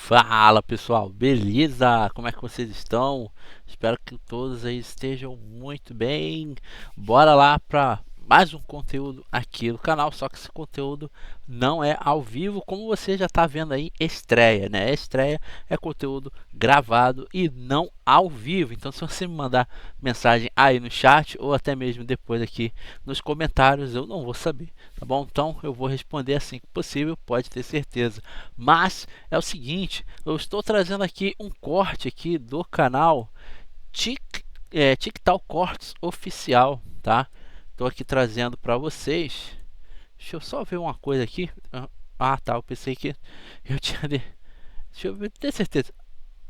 Fala pessoal, beleza? Como é que vocês estão? Espero que todos aí estejam muito bem. Bora lá para mais um conteúdo aqui no canal, só que esse conteúdo não é ao vivo, como você já está vendo aí, estreia, né? Estreia é conteúdo gravado e não ao vivo. Então, se você me mandar mensagem aí no chat ou até mesmo depois aqui nos comentários, eu não vou saber, tá bom? Então, eu vou responder assim que possível, pode ter certeza. Mas é o seguinte, eu estou trazendo aqui um corte aqui do canal Tic, TikTok Cortes Oficial, tá? Estou aqui trazendo para vocês. Deixa eu só ver uma coisa aqui. Ah, tá. Eu pensei que eu tinha. Deixa eu ver, ter certeza.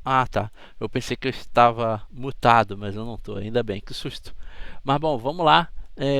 Ah, tá. Eu pensei que eu estava mutado, mas eu não estou. Ainda bem, que susto. Mas bom, vamos lá.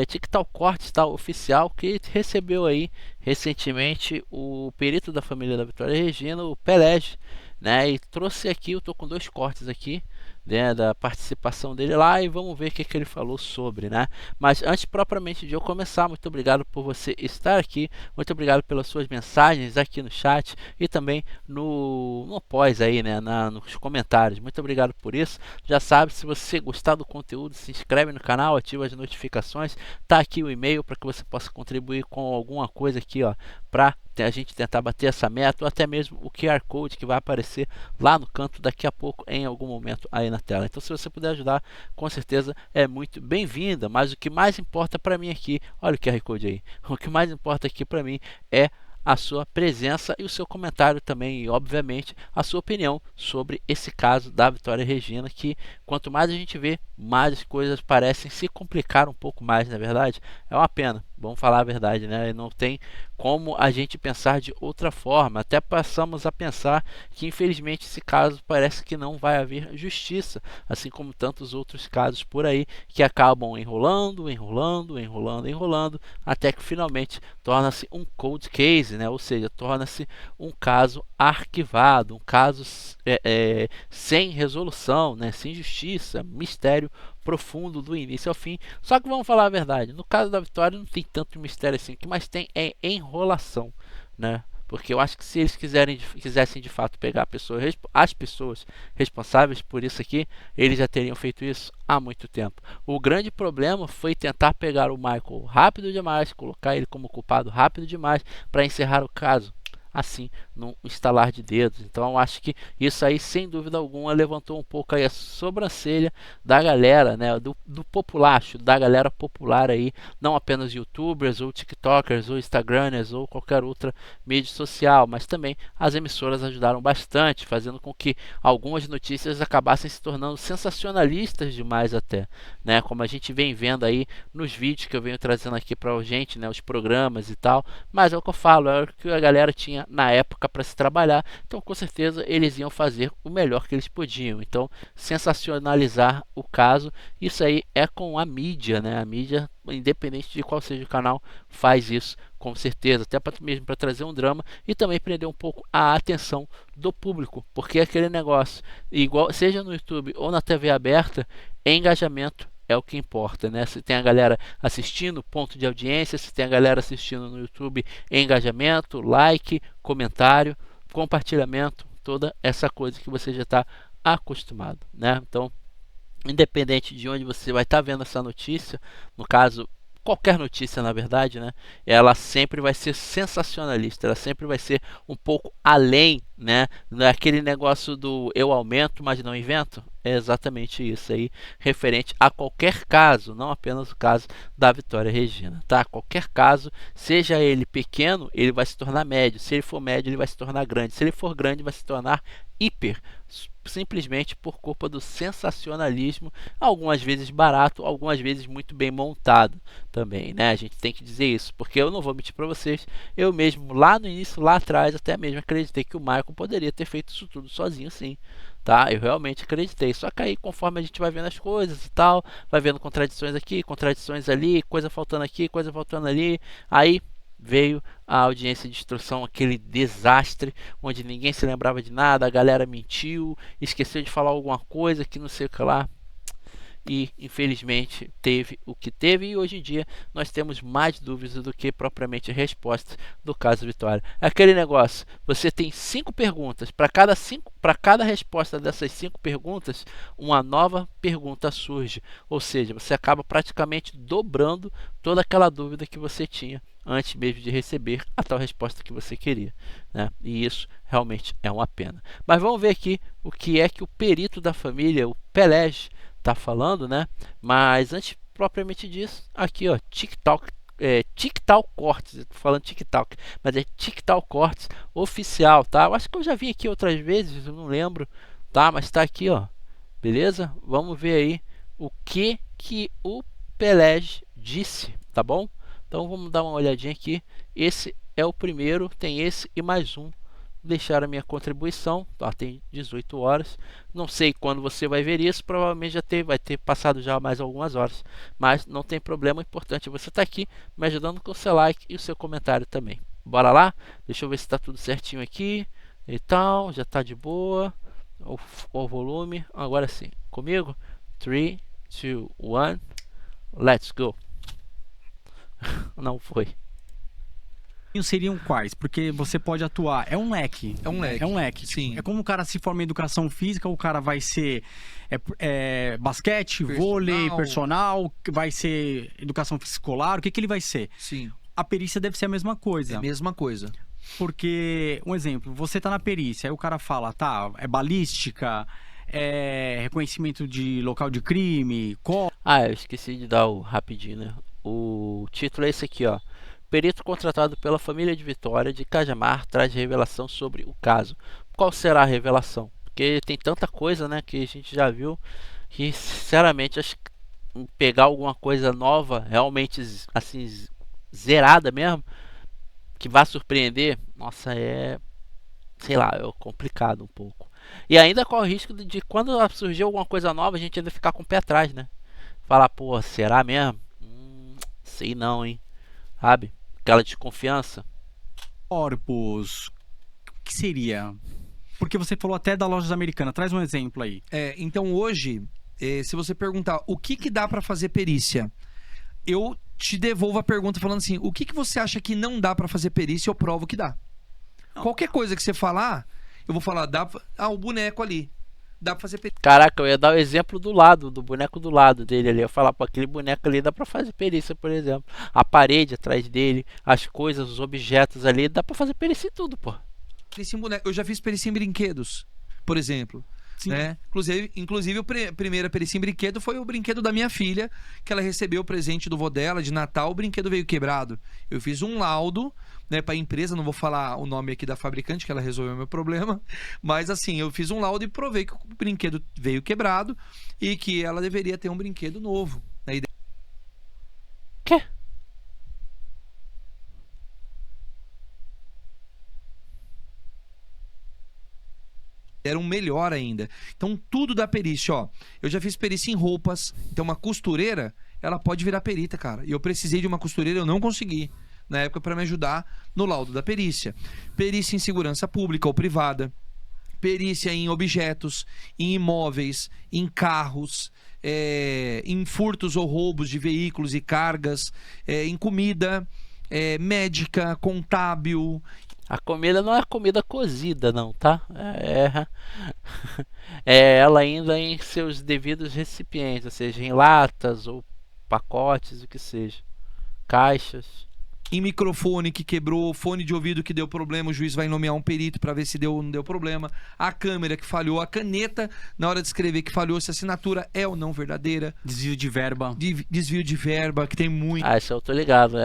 TikTok Cortes tá oficial que recebeu aí recentemente o perito da família da Vitória Regina, o Pelege, né? E trouxe aqui, eu tô com dois cortes aqui, né, da participação dele lá e vamos ver o que ele falou sobre, né? Mas antes propriamente de eu começar, muito obrigado por você estar aqui, muito obrigado pelas suas mensagens aqui no chat e também no pós aí, né, nos comentários. Muito obrigado por isso. Já sabe, se você gostar do conteúdo, se inscreve no canal, ativa as notificações. Tá aqui o e-mail para que você possa contribuir com alguma coisa aqui, ó, para a gente tentar bater essa meta, ou até mesmo o QR Code que vai aparecer lá no canto daqui a pouco, em algum momento aí na tela. Então, se você puder ajudar, com certeza é muito bem-vinda. Mas o que mais importa para mim aqui, olha o QR Code aí, o que mais importa aqui para mim é a sua presença e o seu comentário também, e obviamente a sua opinião sobre esse caso da Vitória Regina, que quanto mais a gente vê, mais as coisas parecem se complicar um pouco mais, na verdade. É uma pena, vamos falar a verdade, né? Não tem como a gente pensar de outra forma. Até passamos a pensar que infelizmente esse caso parece que não vai haver justiça, assim como tantos outros casos por aí que acabam enrolando, enrolando, enrolando, enrolando, até que finalmente torna-se um cold case, né? Ou seja, torna-se um caso arquivado, um caso sem resolução, né? Sem justiça, mistério profundo do início ao fim. Só que vamos falar a verdade, no caso da Vitória não tem tanto mistério assim, o que mais tem é enrolação, né? Porque eu acho que se eles quisessem de fato pegar as pessoas responsáveis por isso aqui, eles já teriam feito isso há muito tempo. O grande problema foi tentar pegar o Michael rápido demais, colocar ele como culpado rápido demais para encerrar o caso assim, num estalar de dedos. Então eu acho que isso aí, sem dúvida alguma, levantou um pouco aí a sobrancelha da galera, né, do populacho, da galera popular aí, não apenas youtubers ou tiktokers ou instagramers ou qualquer outra mídia social, mas também as emissoras ajudaram bastante, fazendo com que algumas notícias acabassem se tornando sensacionalistas demais até, né, como a gente vem vendo aí nos vídeos que eu venho trazendo aqui pra gente, né, os programas e tal. Mas é o que eu falo, é o que a galera tinha na época para se trabalhar, então com certeza eles iam fazer o melhor que eles podiam. Então, sensacionalizar o caso, isso aí é com a mídia, né? A mídia, independente de qual seja o canal, faz isso com certeza, até mesmo para trazer um drama e também prender um pouco a atenção do público, porque aquele negócio, igual seja no YouTube ou na TV aberta, engajamento é o que importa, né? Se tem a galera assistindo, ponto de audiência, se tem a galera assistindo no YouTube, engajamento, like, comentário, compartilhamento, toda essa coisa que você já está acostumado, né? Então, independente de onde você vai estar vendo essa notícia, no caso qualquer notícia na verdade, né, ela sempre vai ser sensacionalista, ela sempre vai ser um pouco além, né, daquele negócio do eu aumento mas não invento. É exatamente isso aí, referente a qualquer caso, não apenas o caso da Vitória Regina, tá? Qualquer caso, seja ele pequeno, ele vai se tornar médio, se ele for médio ele vai se tornar grande, se ele for grande vai se tornar hiper, simplesmente por culpa do sensacionalismo, algumas vezes barato, algumas vezes muito bem montado também, né? A gente tem que dizer isso, porque eu não vou mentir para vocês, eu mesmo lá no início, lá atrás, até mesmo acreditei que o Michael poderia ter feito isso tudo sozinho, sim, tá? Eu realmente acreditei. Só que aí, conforme a gente vai vendo as coisas e tal, vai vendo contradições aqui, contradições ali, coisa faltando aqui, coisa faltando ali, aí veio a audiência de instrução, aquele desastre onde ninguém se lembrava de nada, a galera mentiu, esqueceu de falar alguma coisa que não sei o que lá. e infelizmente teve o que teve, e hoje em dia nós temos mais dúvidas do que propriamente respostas do caso Vitória. É aquele negócio, você tem 5 perguntas, para cada resposta dessas 5 perguntas, uma nova pergunta surge, ou seja, você acaba praticamente dobrando toda aquela dúvida que você tinha antes mesmo de receber a tal resposta que você queria, né? E isso realmente é uma pena. Mas vamos ver aqui o que é que o perito da família, o Pelege, está falando, né? Mas antes propriamente disso, aqui ó, TikTok, TikTok Cortes, eu tô falando TikTok, mas é TikTok Cortes oficial, tá? Eu acho que eu já vi aqui outras vezes, eu não lembro, tá? Mas está aqui, ó, beleza? Vamos ver aí o que o Pelege disse, tá bom? Então vamos dar uma olhadinha aqui. Esse é o primeiro, tem esse e mais um. Deixar a minha contribuição, tá? Tem 18 horas. Não sei quando você vai ver isso, provavelmente vai ter passado já mais algumas horas. Mas não tem problema, o importante é você estar aqui me ajudando com o seu like e o seu comentário também. Bora lá? Deixa eu ver se está tudo certinho aqui. Então, já está de boa. O volume, agora sim. Comigo? 3, 2, 1, let's go. Não foi. Seriam quais? Porque você pode atuar. É um leque. É um leque. É um leque. Sim. É como o cara se forma em educação física, o cara vai ser basquete, vôlei, personal, vai ser educação escolar. O que ele vai ser? Sim. A perícia deve ser a mesma coisa. É a mesma coisa. Porque, um exemplo, você tá na perícia, aí o cara fala, tá, é balística, é reconhecimento de local de crime, eu esqueci de dar o rapidinho, né? O título é esse aqui, ó. Perito contratado pela família de Vitória de Cajamar traz revelação sobre o caso. Qual será a revelação? Porque tem tanta coisa, né, que a gente já viu, que sinceramente acho que pegar alguma coisa nova, realmente assim zerada mesmo, que vai surpreender, nossa, sei lá, é complicado um pouco. E ainda corre o risco de quando surgir alguma coisa nova, a gente ainda ficar com o pé atrás, né? Falar, pô, será mesmo? Sei não, hein? Sabe? Aquela desconfiança. corpos. O que seria? Porque você falou até da Lojas Americanas. Traz um exemplo aí. Então hoje, se você perguntar o que dá pra fazer perícia, eu te devolvo a pergunta falando assim, o que você acha que não dá pra fazer perícia, eu provo que dá. Não. Qualquer coisa que você falar, eu vou falar, o boneco ali. Dá pra fazer perícia. Caraca, eu ia dar o exemplo do lado, do boneco do lado dele ali. Eu ia falar, pô, aquele boneco ali dá pra fazer perícia, por exemplo. A parede atrás dele, as coisas, os objetos ali, dá pra fazer perícia em tudo, pô. Perícia em boneco. Eu já fiz perícia em brinquedos, por exemplo. Sim. Né? Inclusive, a primeira perícia em brinquedo foi o brinquedo da minha filha, que ela recebeu o presente do vô dela de Natal, o brinquedo veio quebrado. Eu fiz um laudo, né, para a empresa, não vou falar o nome aqui da fabricante, que ela resolveu o meu problema, mas assim, eu fiz um laudo e provei que o brinquedo veio quebrado e que ela deveria ter um brinquedo novo. Né? Quê? Era um melhor ainda. Então, tudo da perícia, ó. Eu já fiz perícia em roupas. Então, uma costureira, ela pode virar perita, cara. E eu precisei de uma costureira, eu não consegui. Na época, para me ajudar no laudo da perícia. Perícia em segurança pública ou privada. Perícia em objetos, em imóveis, em carros, em furtos ou roubos de veículos e cargas, em comida, médica, contábil. A comida não é comida cozida, não, tá? É ela ainda em seus devidos recipientes, ou seja, em latas ou pacotes, o que seja. Caixas. Em microfone que quebrou, fone de ouvido que deu problema, o juiz vai nomear um perito para ver se deu ou não deu problema. A câmera que falhou, a caneta na hora de escrever que falhou, se a assinatura é ou não verdadeira. Desvio de verba. Desvio de verba, que tem muito. Isso eu tô ligado.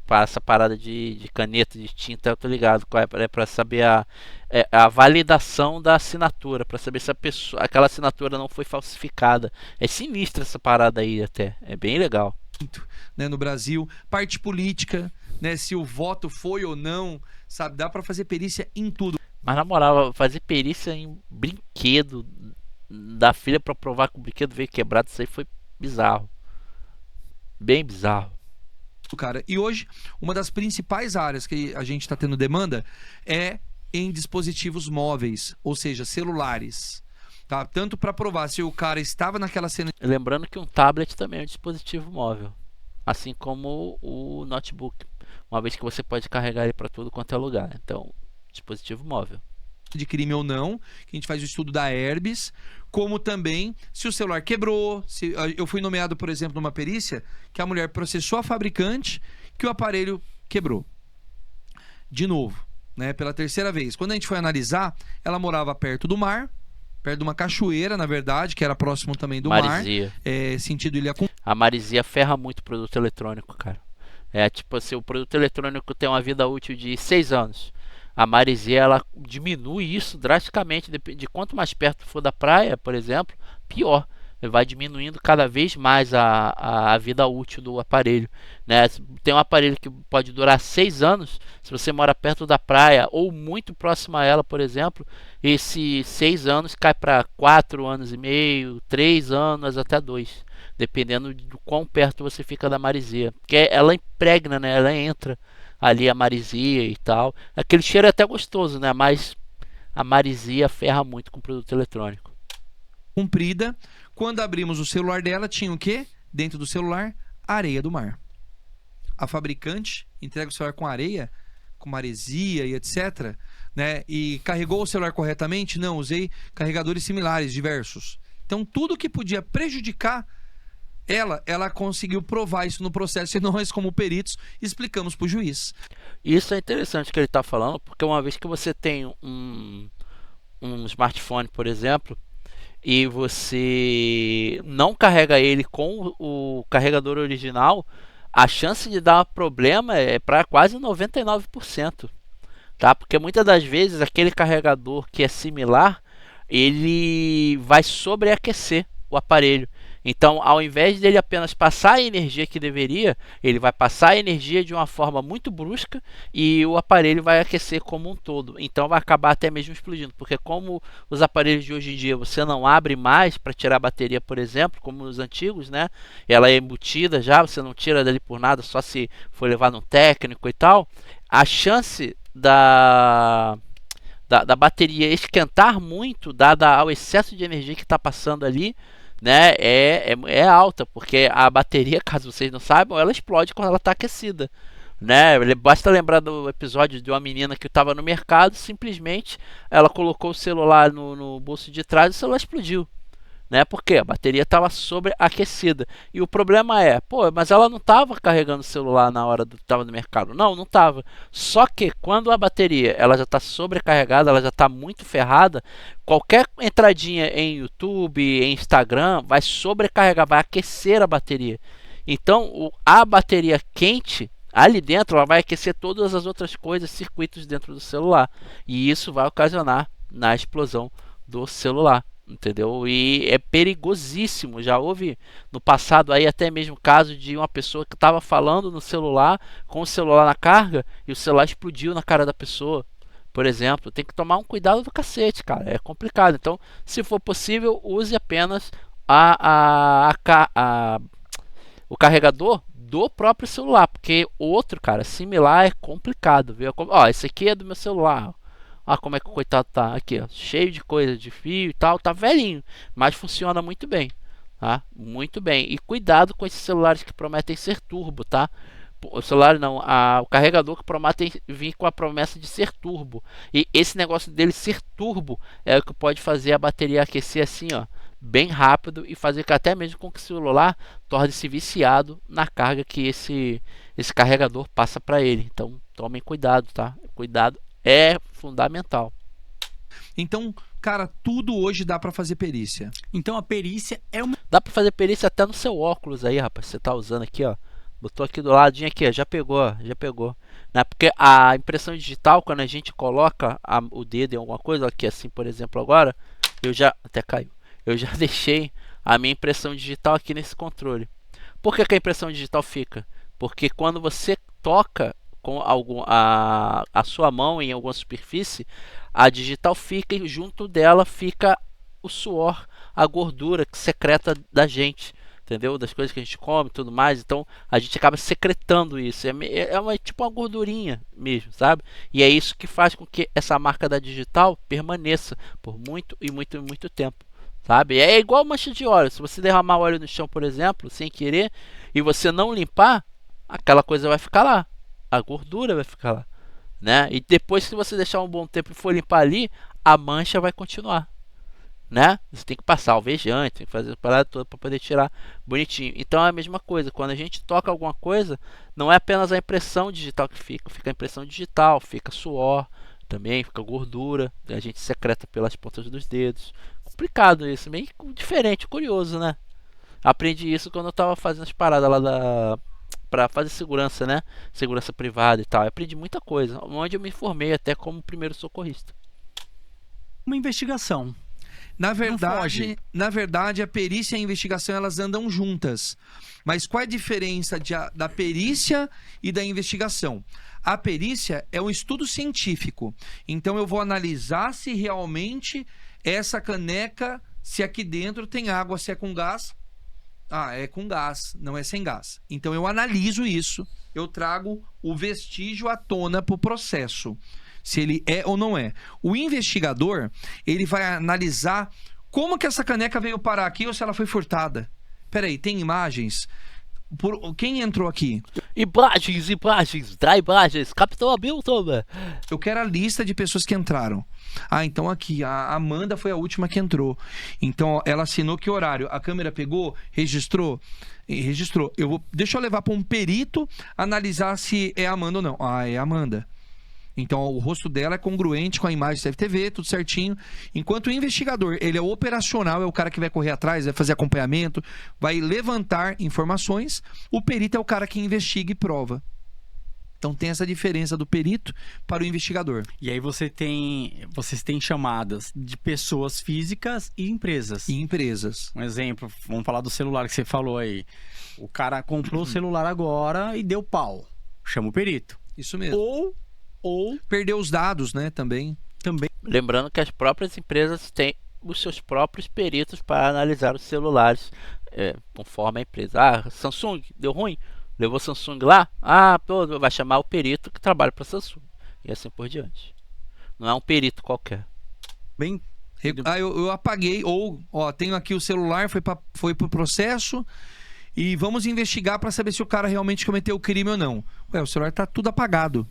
Essa parada de caneta, de tinta, eu tô ligado. É pra saber a validação da assinatura, pra saber se aquela assinatura não foi falsificada. É sinistra essa parada aí até. É bem legal. Né, no Brasil, parte política, né, se o voto foi ou não, sabe, dá pra fazer perícia em tudo. Mas na moral, fazer perícia em brinquedo da filha pra provar que o brinquedo veio quebrado, isso aí foi bizarro. Bem bizarro. Cara, e hoje, uma das principais áreas que a gente tá tendo demanda é em dispositivos móveis, ou seja, celulares. tá? Tanto para provar se o cara estava naquela cena. Lembrando que um tablet também é um dispositivo móvel, assim como o notebook, uma vez que você pode carregar ele para tudo quanto é lugar. Então, dispositivo móvel. De crime ou não, que a gente faz o estudo da Herbes, como também se o celular quebrou. Eu fui nomeado, por exemplo, numa perícia que a mulher processou a fabricante que o aparelho quebrou. De novo, né, pela terceira vez. Quando a gente foi analisar, ela morava perto do mar, perto de uma cachoeira, na verdade, que era próximo também do Marizia. mar. Sentido Ilha com... A marizia ferra muito o produto eletrônico, cara. É tipo assim, o produto eletrônico tem uma vida útil de 6 anos. A marizia, ela diminui isso drasticamente. De quanto mais perto for da praia, por exemplo, pior. Vai diminuindo cada vez mais a vida útil do aparelho, né? Tem um aparelho que pode durar 6 anos. Se você mora perto da praia ou muito próximo a ela, por exemplo, esses 6 anos cai para 4 anos e meio, 3 anos, até 2, dependendo do quão perto você fica da marizia. Porque ela impregna, né? Ela entra ali a marizia e tal. Aquele cheiro é até gostoso, né? Mas a marizia ferra muito com o produto eletrônico. comprida. Quando abrimos o celular dela, tinha o quê? Dentro do celular, areia do mar. A fabricante entrega o celular com areia, com maresia e etc, né? E carregou o celular corretamente? Não, usei carregadores similares, diversos. Então, tudo que podia prejudicar ela conseguiu provar isso no processo, e nós, como peritos, explicamos para o juiz. Isso é interessante que ele está falando, porque uma vez que você tem um smartphone, por exemplo, e você não carrega ele com o carregador original, a chance de dar problema é para quase 99%, tá? Porque muitas das vezes aquele carregador que é similar, ele vai sobreaquecer o aparelho. Então, ao invés dele apenas passar a energia que deveria, ele vai passar a energia de uma forma muito brusca e o aparelho vai aquecer como um todo. Então, vai acabar até mesmo explodindo, porque como os aparelhos de hoje em dia você não abre mais para tirar a bateria, por exemplo, como os antigos, né? Ela é embutida já, você não tira dali por nada, só se for levar num técnico e tal. A chance da bateria esquentar muito, dada ao excesso de energia que está passando ali, né, é alta, porque a bateria, caso vocês não saibam, ela explode quando ela está aquecida, né? Basta lembrar do episódio de uma menina que estava no mercado, simplesmente ela colocou o celular no bolso de trás e o celular explodiu, né? Porque a bateria estava sobreaquecida. E o problema é, pô, mas ela não estava carregando o celular na hora do estava no mercado. Não, não estava. Só que quando a bateria ela já está sobrecarregada, ela já está muito ferrada, qualquer entradinha em YouTube, em Instagram, vai sobrecarregar, vai aquecer a bateria. Então, a bateria quente ali dentro, ela vai aquecer todas as outras coisas, circuitos dentro do celular. E isso vai ocasionar na explosão do celular. Entendeu? E é perigosíssimo. Já houve no passado aí até mesmo caso de uma pessoa que estava falando no celular, com o celular na carga, e o celular explodiu na cara da pessoa, por exemplo. Tem que tomar um cuidado do cacete, cara. É complicado. Então, se for possível, use apenas o carregador do próprio celular, porque outro, cara, similar é complicado, viu? Ó, esse aqui é do meu celular. Ah, como é que o coitado tá aqui, ó, cheio de coisa, de fio e tal, tá velhinho, mas funciona muito bem, tá? Muito bem. E cuidado com esses celulares que prometem ser turbo, tá? O celular não, o carregador que promete vir com a promessa de ser turbo. E esse negócio dele ser turbo é o que pode fazer a bateria aquecer assim, ó, bem rápido, e fazer que até mesmo com que o celular torne-se viciado na carga que esse carregador passa para ele. Então, tomem cuidado, tá? Cuidado é fundamental. Então, cara, tudo hoje dá pra fazer perícia. Então a perícia é uma... Dá pra fazer perícia até no seu óculos aí, rapaz. Você tá usando aqui, ó. Botou aqui do ladinho aqui, ó. Já pegou, ó. Já pegou. Né? Porque a impressão digital, quando a gente coloca o dedo em alguma coisa, aqui assim, por exemplo, agora, eu já... Até caiu. Eu já deixei a minha impressão digital aqui nesse controle. Por que a impressão digital fica? Porque quando você toca com a sua mão em alguma superfície, a digital fica, e junto dela fica o suor, a gordura que secreta da gente, entendeu? Das coisas que a gente come e tudo mais. Então a gente acaba secretando isso. Tipo uma gordurinha mesmo, sabe? E é isso que faz com que essa marca da digital permaneça por muito e muito e muito tempo. sabe? É igual mancha de óleo. Se você derramar óleo no chão, por exemplo, sem querer, e você não limpar, aquela coisa vai ficar lá. A gordura vai ficar lá, né? E depois, se você deixar um bom tempo e for limpar ali, a mancha vai continuar, né? Você tem que passar alvejante, tem que fazer a parada toda para poder tirar bonitinho. Então é a mesma coisa. Quando a gente toca alguma coisa, não é apenas a impressão digital que fica a impressão digital, fica suor também, fica gordura, a gente secreta pelas pontas dos dedos. Complicado isso, meio diferente, curioso, né? Aprendi isso quando eu tava fazendo as paradas lá pra fazer segurança, né? Segurança privada e tal. Eu aprendi muita coisa, onde eu me formei até como primeiro socorrista. Uma investigação. Na foge. verdade, a perícia e a investigação elas andam juntas. Mas qual é a diferença da perícia e da investigação? A perícia é um estudo científico. Então eu vou analisar se realmente essa caneca, se aqui dentro tem água, se é com gás. Ah, é com gás, não é sem gás. Então eu analiso isso, eu trago o vestígio à tona para o processo. Se ele é ou não é. O investigador, ele vai analisar como que essa caneca veio parar aqui ou se ela foi furtada. Peraí, tem imagens? Quem entrou aqui? Imagens, dá imagens, Capitão Hamilton. Eu quero a lista de pessoas que entraram. Ah, então aqui, a Amanda foi a última que entrou. Então, ó, ela assinou que horário? A câmera pegou, registrou? Registrou. Deixa eu levar para um perito analisar se é a Amanda ou não. Ah, é a Amanda. Então, o rosto dela é congruente com a imagem da CFTV, tudo certinho. Enquanto o investigador, ele é operacional, é o cara que vai correr atrás, vai fazer acompanhamento, vai levantar informações. O perito é o cara que investiga e prova. Então, tem essa diferença do perito para o investigador. E aí vocês têm chamadas de pessoas físicas e empresas. E empresas. Um exemplo, vamos falar do celular que você falou aí. O cara comprou o celular agora e deu pau. Chama o perito. Isso mesmo. Ou Perdeu os dados, né, também. Lembrando que as próprias empresas têm os seus próprios peritos para analisar os celulares, conforme a empresa. Ah, Samsung, deu ruim? Levou Samsung lá? Ah, pô, vai chamar o perito que trabalha para Samsung. E assim por diante. Não é um perito qualquer. bem... Eu apaguei, ou, ó, tenho aqui o celular, foi pro processo e vamos investigar para saber se o cara realmente cometeu o crime ou não. Ué, o celular tá tudo apagado.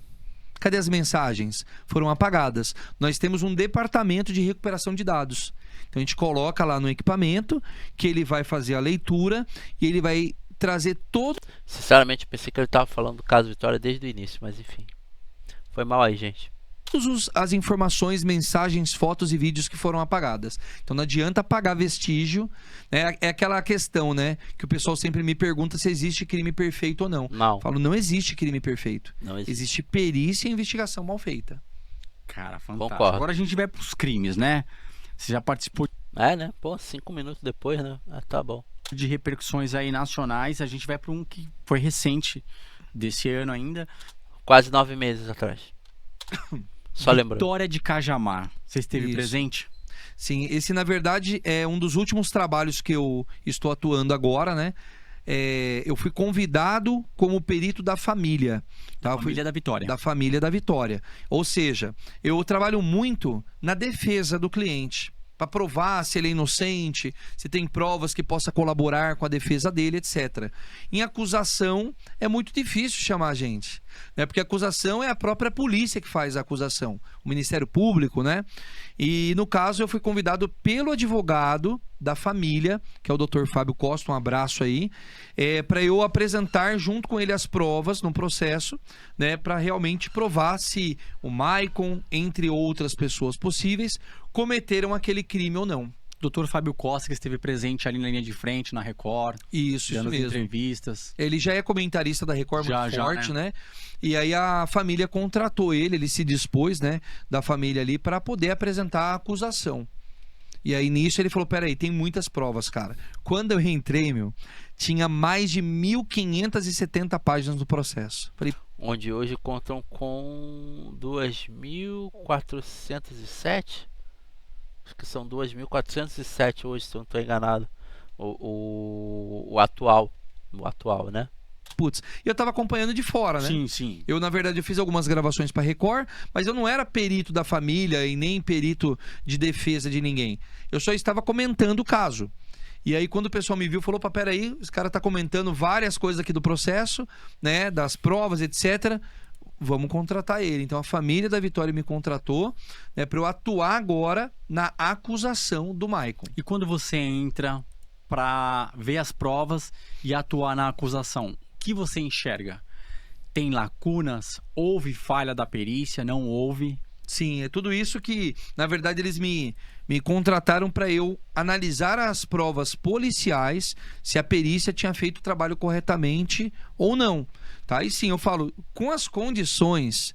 Cadê as mensagens? Foram apagadas. Nós temos um departamento de recuperação de dados. Então a gente coloca lá no equipamento que ele vai fazer a leitura e ele vai trazer todo... Sinceramente, pensei que ele estava falando do caso Vitória desde o início, mas enfim. Foi mal aí, gente. as informações, mensagens, fotos e vídeos que foram apagadas. Então não adianta apagar vestígio, né? É aquela questão, né? Que o pessoal sempre me pergunta se existe crime perfeito ou não. Não. Eu falo, não existe crime perfeito. Não existe. Existe perícia e investigação mal feita. Cara, fantástico. Concordo. Agora a gente vai pros crimes, né? Você já participou É, né? Pô, 5 minutos depois, né? Ah, tá bom. de repercussões aí nacionais. A gente vai para um que foi recente, desse ano ainda. Quase 9 meses atrás. Só lembrando. Vitória de Cajamar. Você esteve Isso. presente? Sim, esse na verdade é um dos últimos trabalhos que eu estou atuando agora, né? Eu fui convidado como perito da família. Tá? Família da Vitória. Da família da Vitória. Ou seja, eu trabalho muito na defesa do cliente, para provar se ele é inocente, se tem provas que possa colaborar com a defesa dele, etc. Em acusação, é muito difícil chamar a gente, né? Porque a acusação é a própria polícia que faz a acusação, o Ministério Público, né? E no caso eu fui convidado pelo advogado da família, que é o Dr. Fábio Costa, um abraço aí, para eu apresentar junto com ele as provas no processo, né, para realmente provar se o Maicon, entre outras pessoas possíveis, cometeram aquele crime ou não. Doutor Fábio Costa, que esteve presente ali na linha de frente, na Record, Isso dando as mesmo. entrevistas. Ele já é comentarista da Record muito forte, né? E aí a família contratou ele se dispôs, né, da família ali para poder apresentar a acusação. E aí nisso ele falou, peraí, tem muitas provas, cara. Quando eu reentrei, tinha mais de 1.570 páginas do processo. Falei, Onde hoje contam com 2.407. Acho que são 2.407 hoje, se eu não estou enganado. O atual. O atual, né? putz. E eu tava acompanhando de fora, né? Sim, sim. Eu, na verdade, eu fiz algumas gravações pra Record, mas eu não era perito da família e nem perito de defesa de ninguém. Eu só estava comentando o caso. E aí, quando o pessoal me viu, falou: "Pá, peraí, esse cara tá comentando várias coisas aqui do processo, né? Das provas, etc. Vamos contratar ele." Então, a família da Vitória me contratou, né, pra eu atuar agora na acusação do Maicon. E quando você entra pra ver as provas e atuar na acusação, o que você enxerga? Tem lacunas? Houve falha da perícia? Não houve? Sim, é tudo isso que, na verdade, eles me contrataram para eu analisar as provas policiais, se a perícia tinha feito o trabalho corretamente ou não. Tá? E sim, eu falo, com as condições,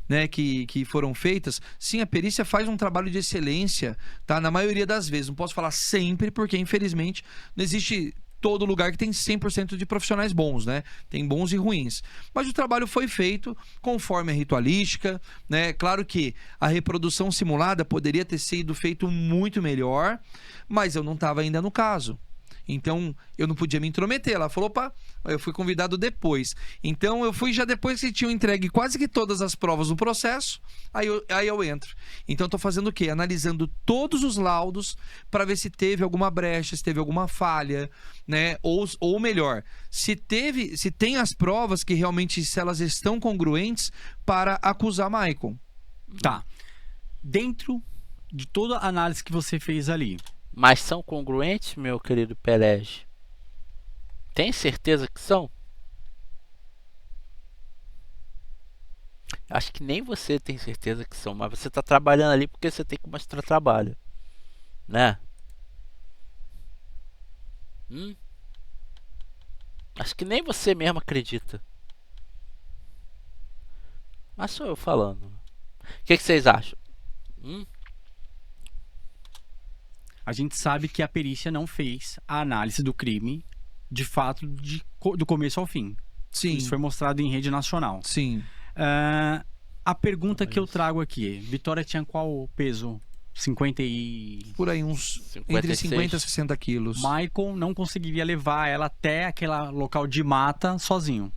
né, que foram feitas, sim, a perícia faz um trabalho de excelência, tá? Na maioria das vezes. Não posso falar sempre, porque infelizmente não existe todo lugar que tem 100% de profissionais bons, né? Tem bons e ruins. Mas o trabalho foi feito conforme a ritualística, né? Claro que a reprodução simulada poderia ter sido feito muito melhor, mas eu não estava ainda no caso. Então, eu não podia me intrometer. Ela falou: "Opa, eu fui convidado depois." Então, eu fui já depois que tinham entregue quase que todas as provas do processo, aí eu entro. Então, eu tô fazendo o quê? Analisando todos os laudos para ver se teve alguma brecha, se teve alguma falha, né? Ou melhor, se tem as provas que realmente, se elas estão congruentes para acusar Maicon. Tá. Dentro de toda a análise que você fez ali, Mas são congruentes, meu querido Pelege? Tem certeza que são? Acho que nem você tem certeza que são, mas você está trabalhando ali porque você tem que mostrar trabalho, né? Acho que nem você mesmo acredita. Mas sou eu falando. O que vocês acham? a gente sabe que a perícia não fez a análise do crime de fato do começo ao fim. Sim. Isso foi mostrado em rede nacional. Sim. A pergunta que eu trago aqui: Vitória tinha qual peso? 50 e... Por aí, entre 50 e 60 quilos. Maicon não conseguiria levar ela até aquele local de mata sozinho.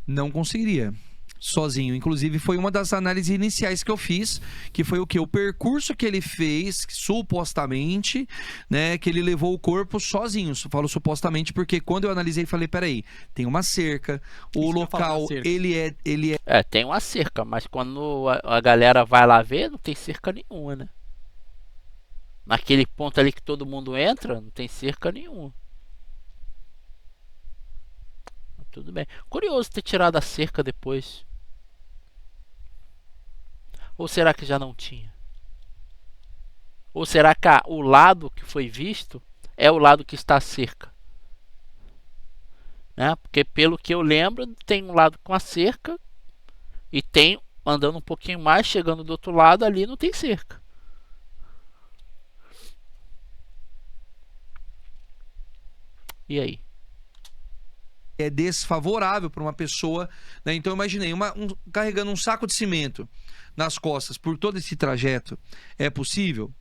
Não conseguiria sozinho. Inclusive, foi uma das análises iniciais que eu fiz, que foi o quê? O percurso que ele fez, supostamente, né? Que ele levou o corpo sozinho. Falo supostamente porque quando eu analisei, falei: peraí, tem uma cerca, o local, ele é... tem uma cerca, mas quando a galera vai lá ver, não tem cerca nenhuma, né? Naquele ponto ali que todo mundo entra, não tem cerca nenhuma. Tudo bem. Curioso ter tirado a cerca depois. Ou será que já não tinha? Ou será que o lado que foi visto é o lado que está a cerca? Né? Porque pelo que eu lembro, tem um lado com a cerca e tem, andando um pouquinho mais, chegando do outro lado, ali não tem cerca. E aí? É desfavorável para uma pessoa, né? Então eu imaginei carregando um saco de cimento nas costas por todo esse trajeto. É possível?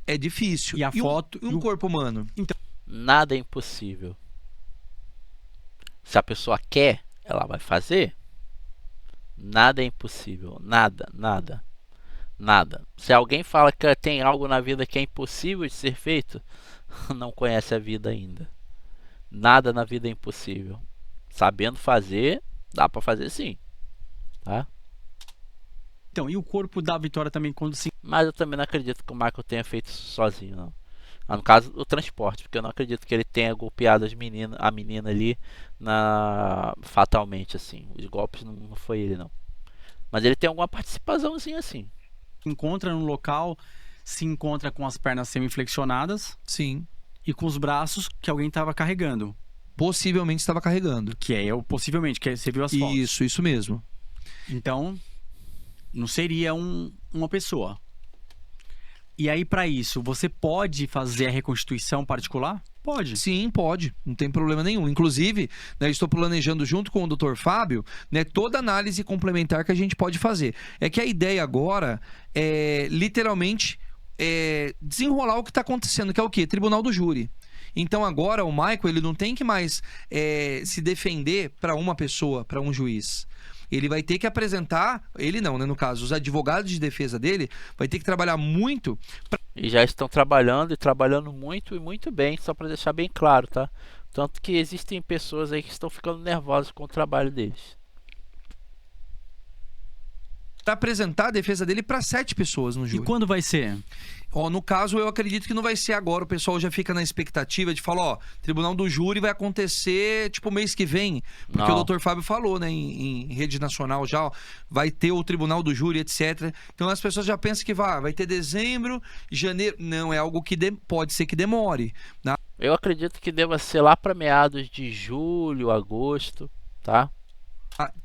É difícil. E a foto e um corpo humano? Então, nada é impossível. Se a pessoa quer, ela vai fazer. Nada é impossível. Nada, nada, nada. Se alguém fala que tem algo na vida que é impossível de ser feito, não conhece a vida ainda. Nada na vida é impossível. Sabendo fazer, dá pra fazer sim. Tá? Então, e o corpo da Vitória também quando se... Mas eu também não acredito que o Michael tenha feito sozinho, não. No caso, o transporte, porque eu não acredito que ele tenha golpeado a menina ali fatalmente, assim. Os golpes não foi ele, não. Mas ele tem alguma participaçãozinha, assim. Encontra no local, se encontra com as pernas semiflexionadas. Sim. E com os braços que alguém estava carregando. Possivelmente estava carregando. Que é eu, possivelmente, que você viu as fotos. Isso mesmo. Então, não seria uma pessoa. E aí, para isso, você pode fazer a reconstituição particular? Pode. Sim, pode. Não tem problema nenhum. Inclusive, né, estou planejando junto com o Dr. Fábio, né, toda análise complementar que a gente pode fazer. É que a ideia agora é, literalmente... desenrolar o que está acontecendo, que é o quê? Tribunal do júri. Então agora o Michael, ele não tem que mais se defender para uma pessoa, para um juiz. Ele vai ter que apresentar, ele não, né, no caso, os advogados de defesa dele vai ter que trabalhar muito. E já estão trabalhando e trabalhando muito e muito bem, só para deixar bem claro, tá? Tanto que existem pessoas aí que estão ficando nervosas com o trabalho deles. Para apresentar a defesa dele para 7 pessoas no E júri. quando vai ser? Ó, no caso, eu acredito que não vai ser agora. O pessoal já fica na expectativa de falar, ó, tribunal do júri vai acontecer, tipo, mês que vem. Porque Não. o Dr. Fábio falou, né, em rede nacional já, ó, vai ter o tribunal do júri, etc. Então as pessoas já pensam que vai ter dezembro, janeiro. Não, é algo que pode ser que demore. Né? Eu acredito que deva ser lá para meados de julho, agosto, tá?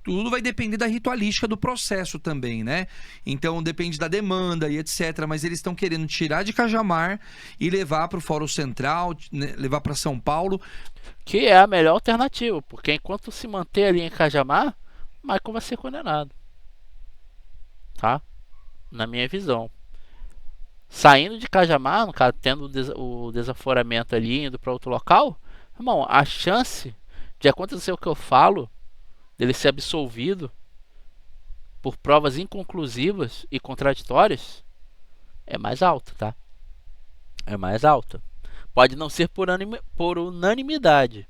Tudo vai depender da ritualística do processo também, né? Então depende da demanda e etc. Mas eles estão querendo tirar de Cajamar e levar para o Fórum Central, né, levar para São Paulo. Que é a melhor alternativa, porque enquanto se manter ali em Cajamar, Michael vai ser condenado. Tá? Na minha visão. Saindo de Cajamar, no caso, tendo o desaforamento ali, indo para outro local, irmão, a chance de acontecer o que eu falo, dele ser absolvido por provas inconclusivas e contraditórias, é mais alta, tá? É mais alta. Pode não ser por unanimidade,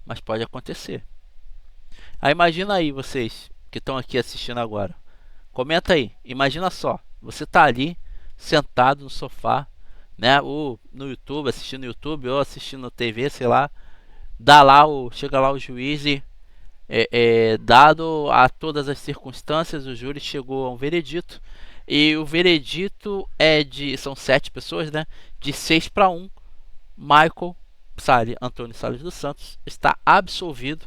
mas pode acontecer. Aí imagina aí vocês que estão aqui assistindo agora. Comenta aí, imagina só, você tá ali sentado no sofá, né, ou no YouTube, assistindo no YouTube ou assistindo na TV, sei lá, chega lá o juiz e dado a todas as circunstâncias, o júri chegou a um veredito e o veredito são 7 pessoas, né? De 6-1, Michael Antônio Salles dos Santos está absolvido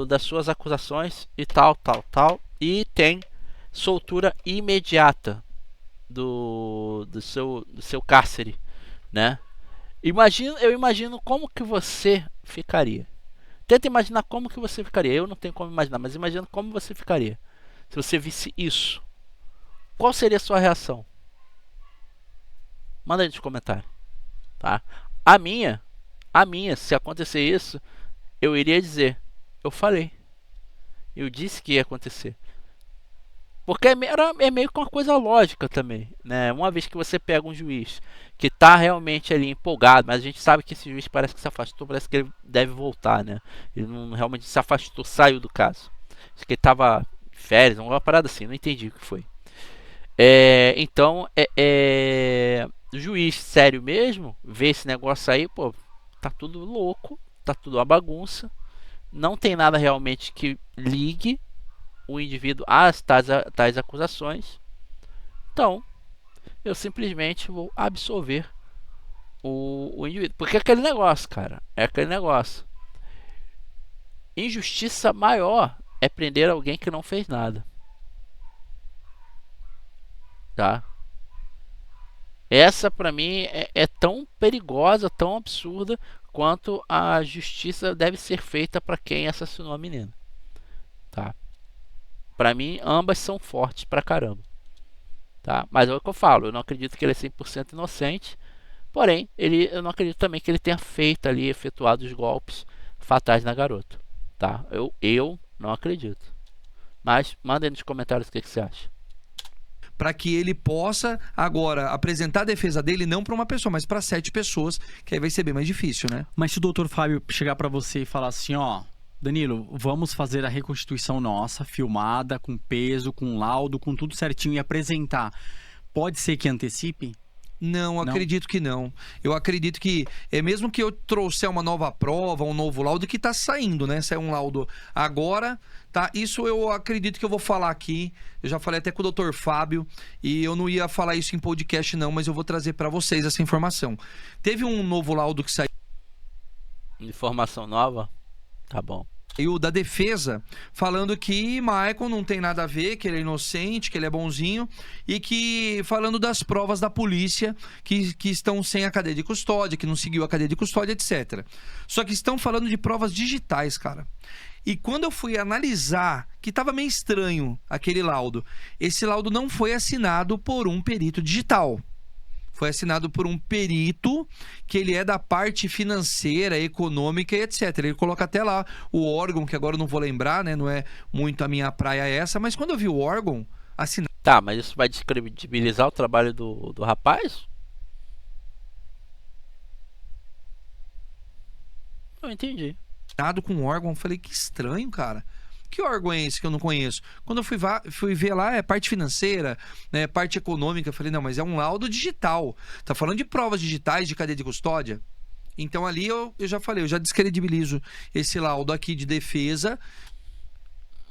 das suas acusações e tal, e tem soltura imediata do seu cárcere, né? Eu imagino como que você ficaria. Tenta imaginar como que você ficaria. Eu não tenho como imaginar, mas imagina como você ficaria se você visse isso. Qual seria a sua reação? Manda aí nos comentários, tá? A minha, se acontecer isso, eu iria dizer, eu falei. Eu disse que ia acontecer. Porque é meio que uma coisa lógica também, né? Uma vez que você pega um juiz que está realmente ali empolgado, mas a gente sabe que esse juiz parece que se afastou, parece que ele deve voltar, né? Ele não realmente se afastou, saiu do caso. Acho que ele estava em férias, uma parada assim, não entendi o que foi. Então, o juiz sério mesmo, vê esse negócio aí, pô, tá tudo louco, tá tudo uma bagunça, não tem nada realmente que ligue o indivíduo às tais acusações. Então, eu simplesmente vou absolver o indivíduo. Porque é aquele negócio, cara. É aquele negócio. Injustiça maior é prender alguém que não fez nada. Tá? Essa pra mim é tão perigosa, tão absurda quanto a justiça deve ser feita para quem assassinou a menina. Tá? Pra mim, ambas são fortes pra caramba. Tá? Mas é o que eu falo, eu não acredito que ele é 100% inocente. Porém, eu não acredito também que ele tenha efetuado os golpes fatais na garota. Tá? Eu não acredito. Mas manda aí nos comentários o que você acha. Para que ele possa agora apresentar a defesa dele não para uma pessoa, mas para 7 pessoas, que aí vai ser bem mais difícil, né? Mas se o doutor Fábio chegar para você e falar assim, ó, Danilo, vamos fazer a reconstituição nossa, filmada, com peso, com laudo, com tudo certinho e apresentar. Pode ser que antecipe? Não, acredito que não. Eu acredito que, mesmo que eu trouxer uma nova prova, um novo laudo, que tá saindo, né? Saiu um laudo agora, tá? Isso eu acredito que eu vou falar aqui. Eu já falei até com o Dr. Fábio e eu não ia falar isso em podcast não, mas eu vou trazer para vocês essa informação. Teve um novo laudo que saiu. Informação nova? Tá bom. E o da defesa, falando que Michael não tem nada a ver, que ele é inocente, que ele é bonzinho, e que falando das provas da polícia que estão sem a cadeia de custódia, que não seguiu a cadeia de custódia, etc. Só que estão falando de provas digitais, cara. E quando eu fui analisar, que estava meio estranho aquele laudo, esse laudo não foi assinado por um perito digital. foi assinado por um perito que ele é da parte financeira, econômica e etc. Ele coloca até lá o órgão, que agora eu não vou lembrar, né? Não é muito a minha praia essa, mas quando eu vi o órgão assinado Tá, mas isso vai descredibilizar o trabalho do rapaz? Não entendi. com o órgão, eu falei, que estranho, cara. Que órgão é esse que eu não conheço? Quando eu fui ver lá, é parte financeira, né, parte econômica. Eu falei, não, mas é um laudo digital. Tá falando de provas digitais de cadeia de custódia? Então ali eu já falei, eu já descredibilizo esse laudo aqui de defesa.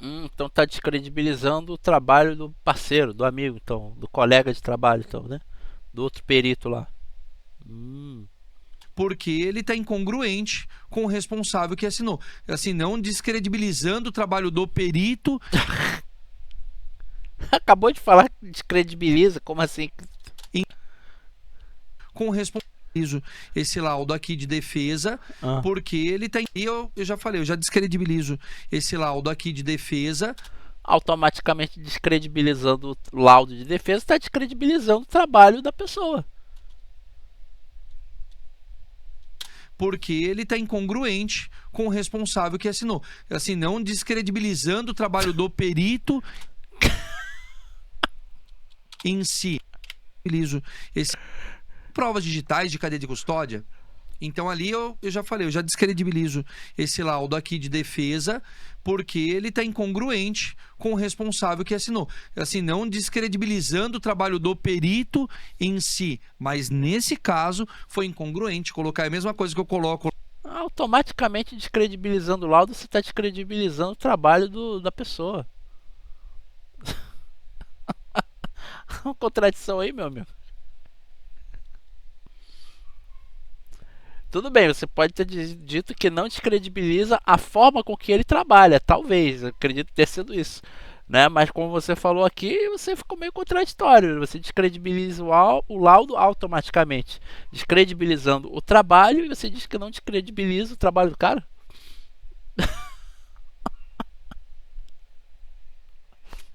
Então tá descredibilizando o trabalho do parceiro, do amigo, então, do colega de trabalho, então, né? Do outro perito lá. Porque ele está incongruente com o responsável que assinou. Assim, não descredibilizando o trabalho do perito. Acabou de falar que descredibiliza, como assim? Com o responsável esse laudo aqui de defesa, porque ele tá. E eu já falei, eu já descredibilizo esse laudo aqui de defesa. Automaticamente descredibilizando o laudo de defesa, está descredibilizando o trabalho da pessoa. Porque ele está incongruente com o responsável que assinou. Assim, não descredibilizando o trabalho do perito em si. Utilizo esse provas digitais de cadeia de custódia. Então ali eu já falei, eu já descredibilizo esse laudo aqui de defesa, porque ele está incongruente com o responsável que assinou. Assim, não descredibilizando o trabalho do perito em si, mas nesse caso foi incongruente. Colocar a mesma coisa que eu coloco. Automaticamente descredibilizando o laudo, você está descredibilizando o trabalho da pessoa. Uma contradição aí, meu amigo. Tudo bem, você pode ter dito que não descredibiliza a forma com que ele trabalha, talvez, eu acredito ter sido isso, né? Mas como você falou aqui, você ficou meio contraditório. Você descredibiliza o laudo automaticamente, descredibilizando o trabalho, e você diz que não descredibiliza o trabalho do cara?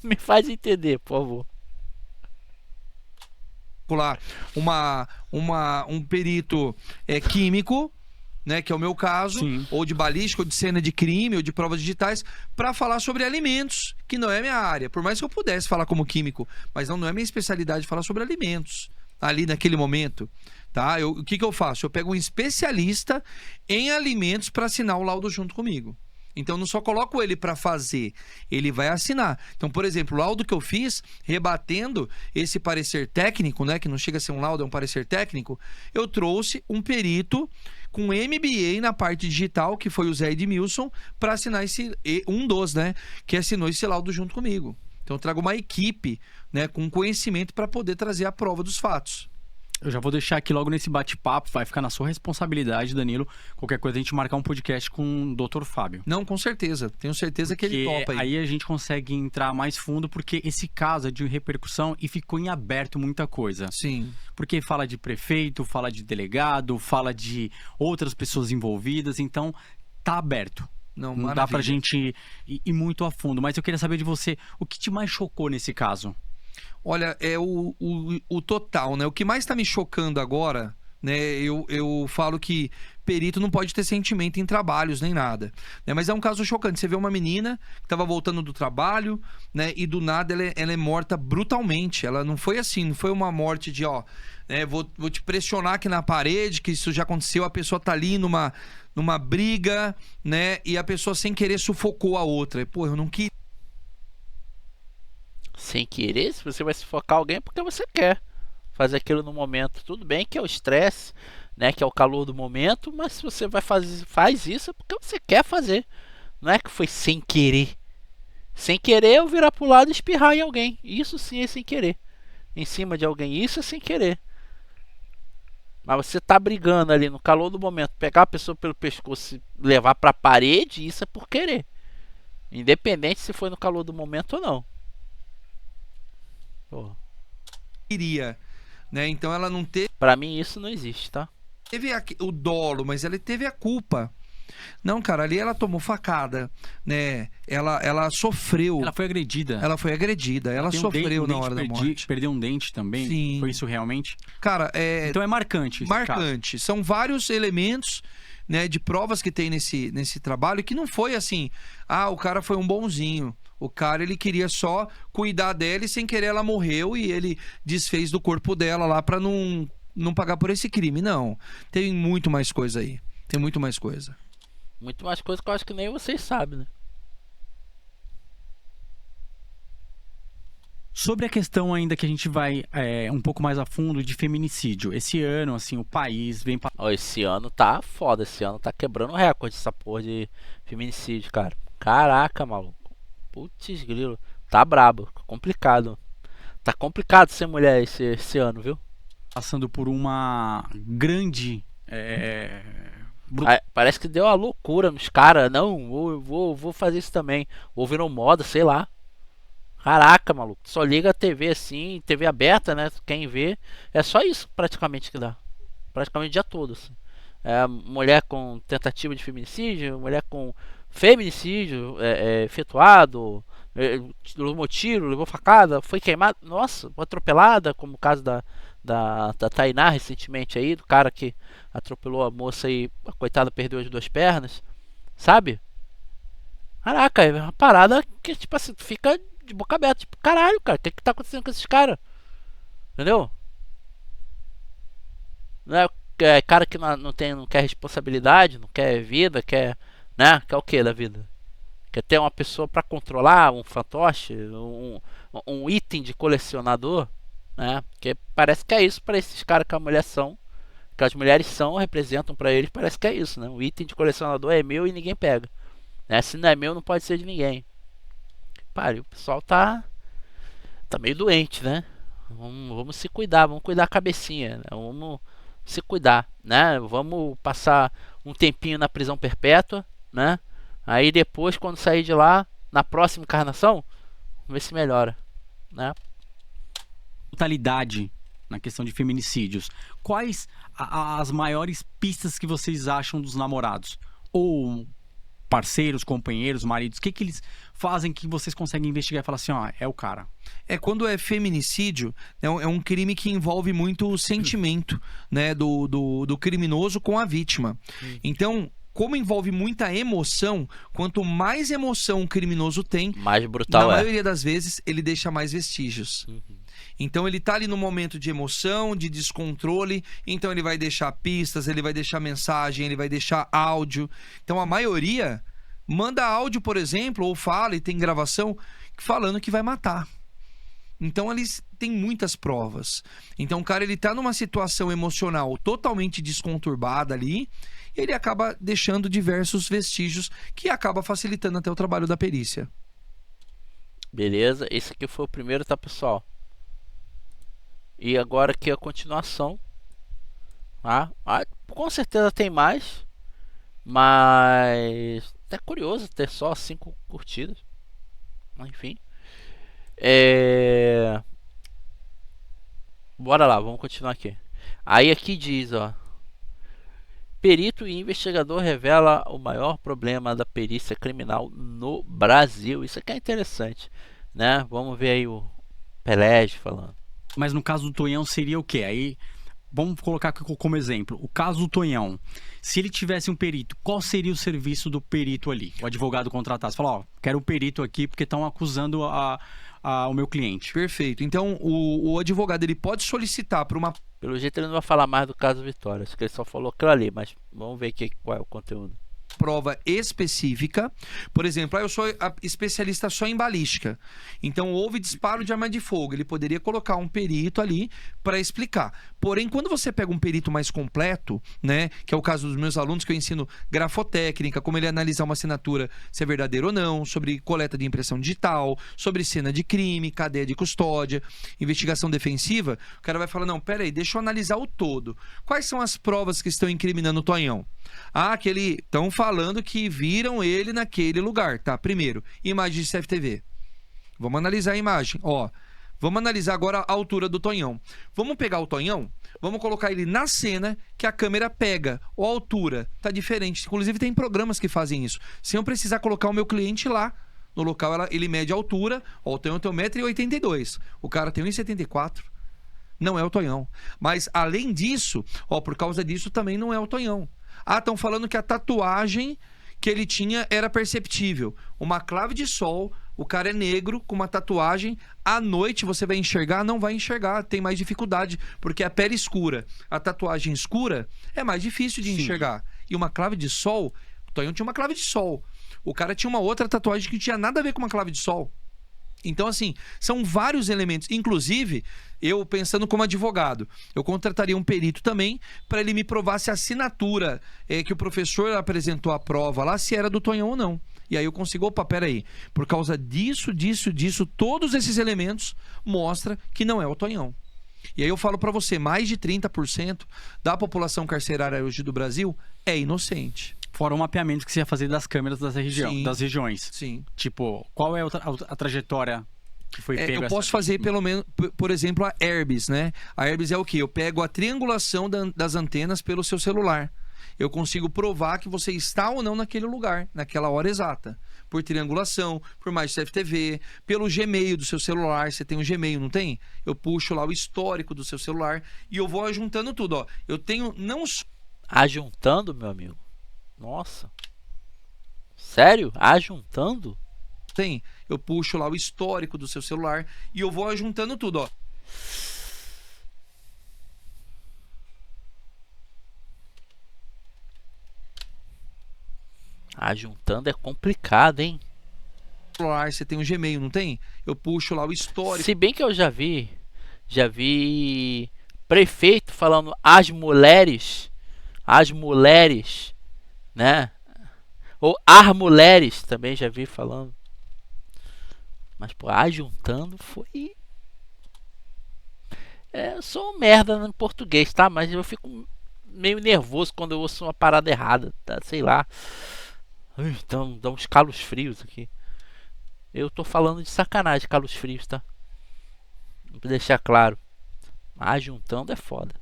Me faz entender, por favor. Um perito químico, né, que é o meu caso, Sim. ou de balística, ou de cena de crime, ou de provas digitais, para falar sobre alimentos, que não é minha área. Por mais que eu pudesse falar como químico, mas não é minha especialidade falar sobre alimentos ali naquele momento, tá? O que eu faço? Eu pego um especialista em alimentos para assinar o laudo junto comigo. Então, não só coloco ele para fazer, ele vai assinar. Então, por exemplo, o laudo que eu fiz, rebatendo esse parecer técnico, né, que não chega a ser um laudo, é um parecer técnico, eu trouxe um perito com MBA na parte digital, que foi o Zé Edmilson, para assinar né, que assinou esse laudo junto comigo. Então, eu trago uma equipe, né, com conhecimento para poder trazer a prova dos fatos. Eu já vou deixar aqui logo nesse bate-papo, vai ficar na sua responsabilidade, Danilo. Qualquer coisa a gente marcar um podcast com o Dr. Fábio. Não, com certeza. Tenho certeza que ele topa aí. Aí a gente consegue entrar mais fundo, porque esse caso é de repercussão e ficou em aberto muita coisa. Sim. Porque fala de prefeito, fala de delegado, fala de outras pessoas envolvidas, então tá aberto. Não dá pra gente ir muito a fundo. Mas eu queria saber de você, o que te mais chocou nesse caso? Olha, é o total, né? O que mais tá me chocando agora, né? Eu falo que perito não pode ter sentimento em trabalhos nem nada, né? Mas é um caso chocante. Você vê uma menina que estava voltando do trabalho, né? E do nada ela é morta brutalmente. Ela não foi assim, não foi uma morte de, vou te pressionar aqui na parede, que isso já aconteceu. A pessoa tá ali numa briga, né? E a pessoa sem querer sufocou a outra. Pô, eu não queria. Sem querer, se você vai sufocar alguém, é porque você quer fazer aquilo no momento. Tudo bem que é o estresse, né, que é o calor do momento, mas se você faz isso é porque você quer fazer. Não é que foi sem querer. Sem querer eu virar pro lado e espirrar em alguém. Isso sim é sem querer. Em cima de alguém, isso é sem querer. Mas você tá brigando ali no calor do momento, pegar a pessoa pelo pescoço e levar pra parede, isso é por querer. Independente se foi no calor do momento ou não. Queria, né? Então ela não teve. Pra mim isso não existe, tá? Teve o dolo, mas ela teve a culpa, Não, cara, ali ela tomou facada, né? Ela sofreu. Ela foi agredida. Ela foi agredida, ela Tem um sofreu na dente hora da morte. Perdeu um dente também? Sim. Foi isso realmente? Cara, Então é marcante esse caso. marcante. São vários elementos, né, de provas que tem nesse trabalho que não foi assim, o cara foi um bonzinho. O cara, ele queria só cuidar dela e sem querer ela morreu e ele desfez do corpo dela lá pra não pagar por esse crime. Não, tem muito mais coisa aí. Tem muito mais coisa. Muito mais coisa que eu acho que nem vocês sabem, né? Sobre a questão ainda que a gente vai um pouco mais a fundo de feminicídio. Esse ano, assim, o país vem... Ó, esse ano tá foda, esse ano tá quebrando recorde essa porra de feminicídio, cara. Caraca, maluco. Putz grilo, tá brabo, complicado. Tá complicado ser mulher esse ano, viu? passando por uma grande... Parece que deu uma loucura nos caras. Não, vou fazer isso também. Ou virou moda, sei lá. Caraca, maluco. Só liga a TV assim, TV aberta, né? Quem vê. É só isso praticamente que dá. Praticamente o dia todo. Assim. É, mulher com tentativa de feminicídio, mulher com feminicídio efetuado, levou tiro, levou facada, foi queimada. Nossa, atropelada, como o caso da Tainá recentemente aí, do cara que atropelou a moça e a coitada perdeu as 2 pernas, sabe? Caraca, é uma parada que tipo assim, tu fica de boca aberta, tipo, caralho, cara, o que tá acontecendo com esses caras? Entendeu? Não é cara que não quer responsabilidade, não quer vida, quer, né? Quer o que da vida? Quer ter uma pessoa pra controlar, um fantoche, um item de colecionador, né? Porque parece que é isso pra esses caras que a mulher são, que as mulheres são, representam pra eles, parece que é isso, né? O item de colecionador é meu e ninguém pega, né? Se não é meu, não pode ser de ninguém. Pare, o pessoal tá meio doente, né? Vamos se cuidar, vamos cuidar a cabecinha, né? Vamos se cuidar, né? Vamos passar um tempinho na prisão perpétua, né? Aí depois, quando sair de lá, na próxima encarnação, vamos ver se melhora, né? Totalidade na questão de feminicídios. Quais as maiores pistas que vocês acham dos namorados? Ou parceiros, companheiros, maridos? O que eles fazem que vocês conseguem investigar e falar assim, é o cara? Quando é feminicídio, é um crime que envolve muito o sentimento, né, do criminoso com a vítima. Então, como envolve muita emoção, quanto mais emoção o criminoso tem, mais brutal na maioria das vezes, ele deixa mais vestígios. Então ele tá ali no momento de emoção, de descontrole, então ele vai deixar pistas, ele vai deixar mensagem, ele vai deixar áudio. Então a maioria manda áudio, por exemplo, ou fala e tem gravação falando que vai matar. Então eles têm muitas provas. Então o cara, ele tá numa situação emocional totalmente desconturbada ali, e ele acaba deixando diversos vestígios que acaba facilitando até o trabalho da perícia. Beleza, esse aqui foi o primeiro, tá, pessoal? E agora aqui a continuação. Com certeza tem mais, mas é curioso ter só 5 curtidas. Enfim. Bora lá, vamos continuar aqui. Aí aqui diz, ó. Perito e investigador revela o maior problema da perícia criminal no Brasil. Isso aqui é interessante, né? Vamos ver aí o Pelege falando. Mas no caso do Tonhão seria o quê? Aí, vamos colocar aqui como exemplo. O caso do Tonhão. Se ele tivesse um perito, qual seria o serviço do perito ali? O advogado contratasse. Fala, quero um perito aqui porque estão acusando o meu cliente. Perfeito. Então, o advogado, ele pode solicitar para uma... Pelo jeito ele não vai falar mais do caso Vitória. Acho que ele só falou aquilo ali, mas vamos ver qual é o conteúdo. Prova específica. Por exemplo, eu sou especialista só em balística. Então, houve disparo de arma de fogo. Ele poderia colocar um perito ali para explicar. Porém, quando você pega um perito mais completo, né, que é o caso dos meus alunos, que eu ensino grafotécnica, como ele analisar uma assinatura, se é verdadeira ou não, sobre coleta de impressão digital, sobre cena de crime, cadeia de custódia, investigação defensiva, o cara vai falar, não, peraí, deixa eu analisar o todo. Quais são as provas que estão incriminando o Tonhão? Estão falando que viram ele naquele lugar, tá? Primeiro, imagem de CFTV. Vamos analisar a imagem. Vamos analisar agora a altura do Tonhão. Vamos pegar o Tonhão, vamos colocar ele na cena que a câmera pega. Ou a altura tá diferente. Inclusive tem programas que fazem isso. Sem eu precisar colocar o meu cliente lá. No local ele mede a altura. Ó, o Tonhão tem 1,82 m. O cara tem 1,74 m. Não é o Tonhão. Mas além disso, ó, por causa disso também não é o Tonhão. Ah, estão falando que a tatuagem que ele tinha era perceptível. Uma clave de sol, o cara é negro com uma tatuagem. À noite você vai enxergar? Não vai enxergar, tem mais dificuldade, porque a pele escura, a tatuagem escura é mais difícil de enxergar. E uma clave de sol, o Tonhão tinha uma clave de sol. O cara tinha uma outra tatuagem que não tinha nada a ver com uma clave de sol. Então, assim, são vários elementos. Inclusive, eu pensando como advogado, eu contrataria um perito também para ele me provar se a assinatura que o professor apresentou à prova lá, se era do Tonhão ou não. E aí eu consigo, opa, peraí, por causa disso, todos esses elementos mostra que não é o Tonhão. E aí eu falo para você, mais de 30% da população carcerária hoje do Brasil é inocente. Fora o mapeamento que você ia fazer das câmeras das regiões. Sim. Tipo, qual é a trajetória que foi pega? Eu posso fazer, pelo menos, por exemplo, a Herbis, né? A Herbis é o quê? Eu pego a triangulação das antenas pelo seu celular. Eu consigo provar que você está ou não naquele lugar, naquela hora exata. Por triangulação, por mais CFTV, pelo Gmail do seu celular. Você tem um Gmail, não tem? Eu puxo lá o histórico do seu celular e eu vou ajuntando tudo, ó. Eu tenho não... Ajuntando, meu amigo? Nossa. Sério? Ajuntando? Tem. Eu puxo lá o histórico do seu celular e eu vou ajuntando tudo, ó. Ajuntando é complicado, hein? Celular, você tem um Gmail, não tem? Eu puxo lá o histórico. Se bem que eu já vi prefeito falando as mulheres, né? Ou as mulheres também já vi falando. Mas pô, ajuntando foi... eu sou um merda no português, tá? Mas eu fico meio nervoso quando eu ouço uma parada errada, tá? Sei lá. Então dá uns calos frios aqui. Eu tô falando de sacanagem, calos frios, tá? Pra deixar claro. Ajuntando é foda.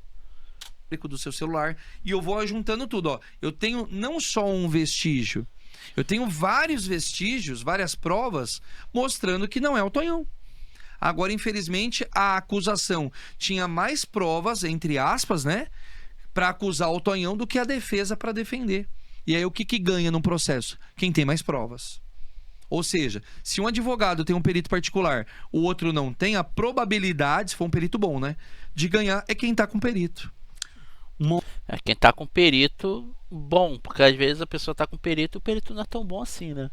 Do seu celular e eu vou ajuntando tudo, ó. Eu tenho não só um vestígio, eu tenho vários vestígios, várias provas mostrando que não é o Tonhão. Agora, infelizmente, a acusação tinha mais provas, entre aspas, né, para acusar o Tonhão do que a defesa para defender. E aí o que ganha no processo? Quem tem mais provas. Ou seja, se um advogado tem um perito particular, o outro não tem, a probabilidade, se for um perito bom, né, de ganhar é quem tá com perito. É quem tá com perito bom, porque às vezes a pessoa tá com perito e o perito não é tão bom assim, né?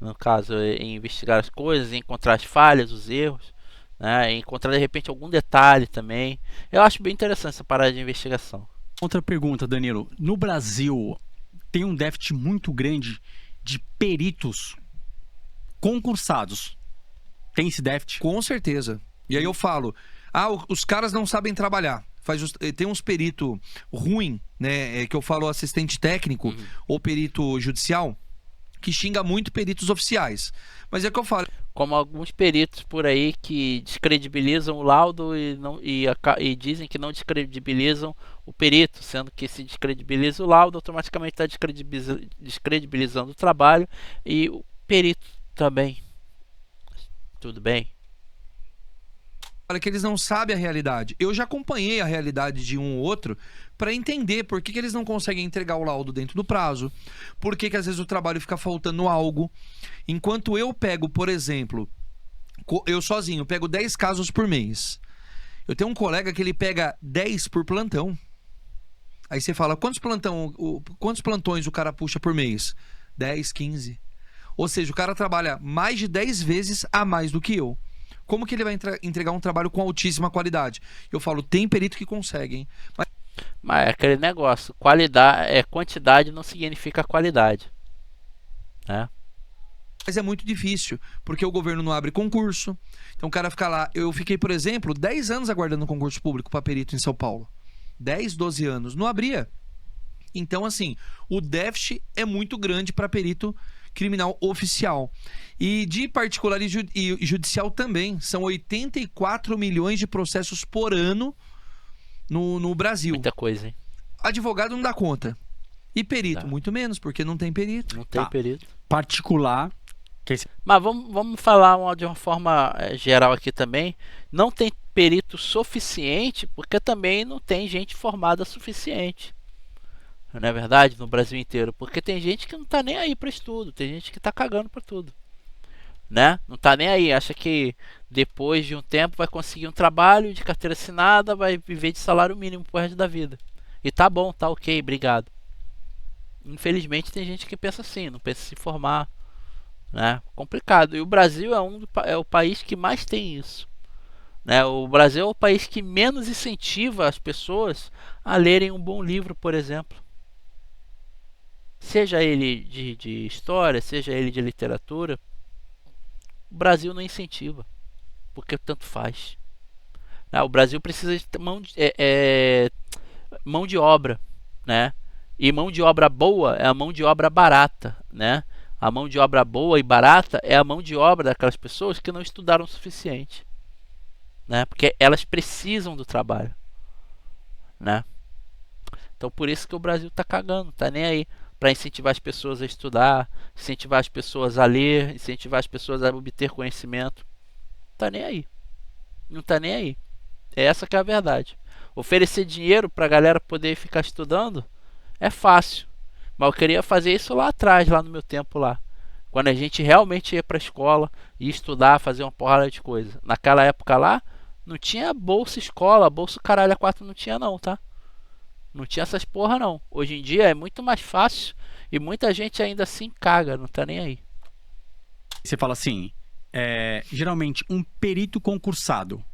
No caso, em investigar as coisas, em encontrar as falhas, os erros, né? Em encontrar de repente algum detalhe também. Eu acho bem interessante essa parada de investigação. Outra pergunta, Danilo. No Brasil, tem um déficit muito grande de peritos concursados. Tem esse déficit? Com certeza. E aí eu falo, os caras não sabem trabalhar. Tem uns perito ruim, né, que eu falo assistente técnico ou perito judicial, que xinga muito peritos oficiais. Mas é que eu falo... Como alguns peritos por aí que descredibilizam o laudo e dizem que não descredibilizam o perito, sendo que se descredibiliza o laudo, automaticamente está descredibilizando o trabalho e o perito também. Tudo bem? Olha que eles não sabem a realidade. Eu já acompanhei a realidade de um ou outro para entender por que eles não conseguem entregar o laudo dentro do prazo, por que às vezes o trabalho fica faltando algo. Enquanto eu pego, por exemplo, eu sozinho pego 10 casos por mês. Eu tenho um colega que ele pega 10 por plantão. Aí você fala, quantos plantões o cara puxa por mês? 10, 15. Ou seja, o cara trabalha mais de 10 vezes a mais do que eu. Como que ele vai entregar um trabalho com altíssima qualidade? Eu falo, tem perito que consegue, hein? Mas é aquele negócio, quantidade não significa qualidade, né? Mas é muito difícil, porque o governo não abre concurso. Então o cara fica lá. Eu fiquei, por exemplo, 10 anos aguardando concurso público para perito em São Paulo. 10, 12 anos. Não abria. Então, assim, o déficit é muito grande para perito criminal oficial. E de particular e judicial também. São 84 milhões de processos por ano no Brasil. Muita coisa, hein? Advogado não dá conta. E perito, Tá. muito menos, porque não tem perito. Não tem Tá. perito. Particular. Que esse- Mas vamos falar de uma forma geral aqui também. Não tem perito suficiente, porque também não tem gente formada suficiente. Não é verdade? No Brasil inteiro. Porque tem gente que não tá nem aí para estudo. Tem gente que tá cagando para tudo. Né? Não tá nem aí. Acha que depois de um tempo vai conseguir um trabalho de carteira assinada, vai viver de salário mínimo pro resto da vida. E tá bom, tá ok, obrigado. Infelizmente tem gente que pensa assim, não pensa em se formar, né? Complicado. E o Brasil é o país que mais tem isso, né? O Brasil é o país que menos incentiva as pessoas a lerem um bom livro, por exemplo. Seja ele de história, seja ele de literatura, o Brasil não incentiva, porque tanto faz. O Brasil precisa de mão de obra, né? E mão de obra boa é a mão de obra barata, né? A mão de obra boa e barata é a mão de obra daquelas pessoas que não estudaram o suficiente, né? Porque elas precisam do trabalho, né? Então por isso que o Brasil tá cagando, tá nem aí para incentivar as pessoas a estudar, incentivar as pessoas a ler, incentivar as pessoas a obter conhecimento. Tá nem aí. Não tá nem aí. É essa que é a verdade. Oferecer dinheiro pra galera poder ficar estudando é fácil. Mas eu queria fazer isso lá atrás, lá no meu tempo lá. Quando a gente realmente ia pra escola e estudar, fazer uma porrada de coisa. Naquela época lá, não tinha bolsa escola, bolsa caralho a 4 não tinha não, tá? Não tinha essas porra não. Hoje em dia é muito mais fácil e muita gente ainda assim caga, não tá nem aí. Você fala assim, geralmente um perito concursado,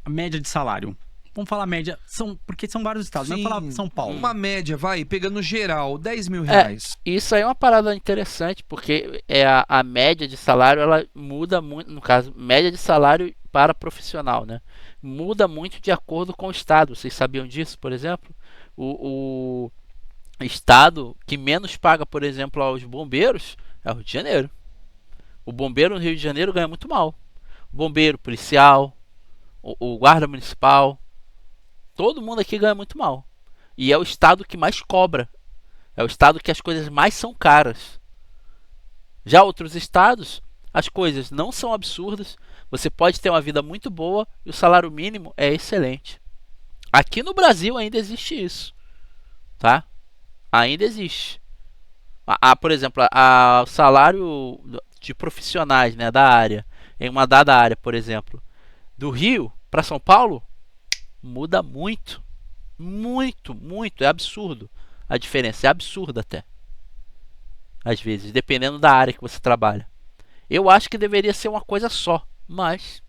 a média de salário. Vamos falar média, porque são vários estados, Sim, vamos falar São Paulo. Uma média, vai, pegando geral, 10 mil reais. Isso aí é uma parada interessante, porque a média de salário, ela muda muito, no caso, média de salário para profissional, né? Muda muito de acordo com o estado. Vocês sabiam disso, por exemplo? O estado que menos paga, por exemplo, aos bombeiros é o Rio de Janeiro. O bombeiro no Rio de Janeiro ganha muito mal. O bombeiro, policial, o guarda municipal, todo mundo aqui ganha muito mal. E é o estado que mais cobra. É o estado que as coisas mais são caras. Já outros estados, as coisas não são absurdas. Você pode ter uma vida muito boa e o salário mínimo é excelente. Aqui no Brasil ainda existe isso, tá? Ainda existe. Por exemplo, o salário de profissionais, né, da área, em uma dada área, por exemplo, do Rio para São Paulo, muda muito. Muito, muito. É absurdo. A diferença é absurda até. Às vezes, dependendo da área que você trabalha. Eu acho que deveria ser uma coisa só, mas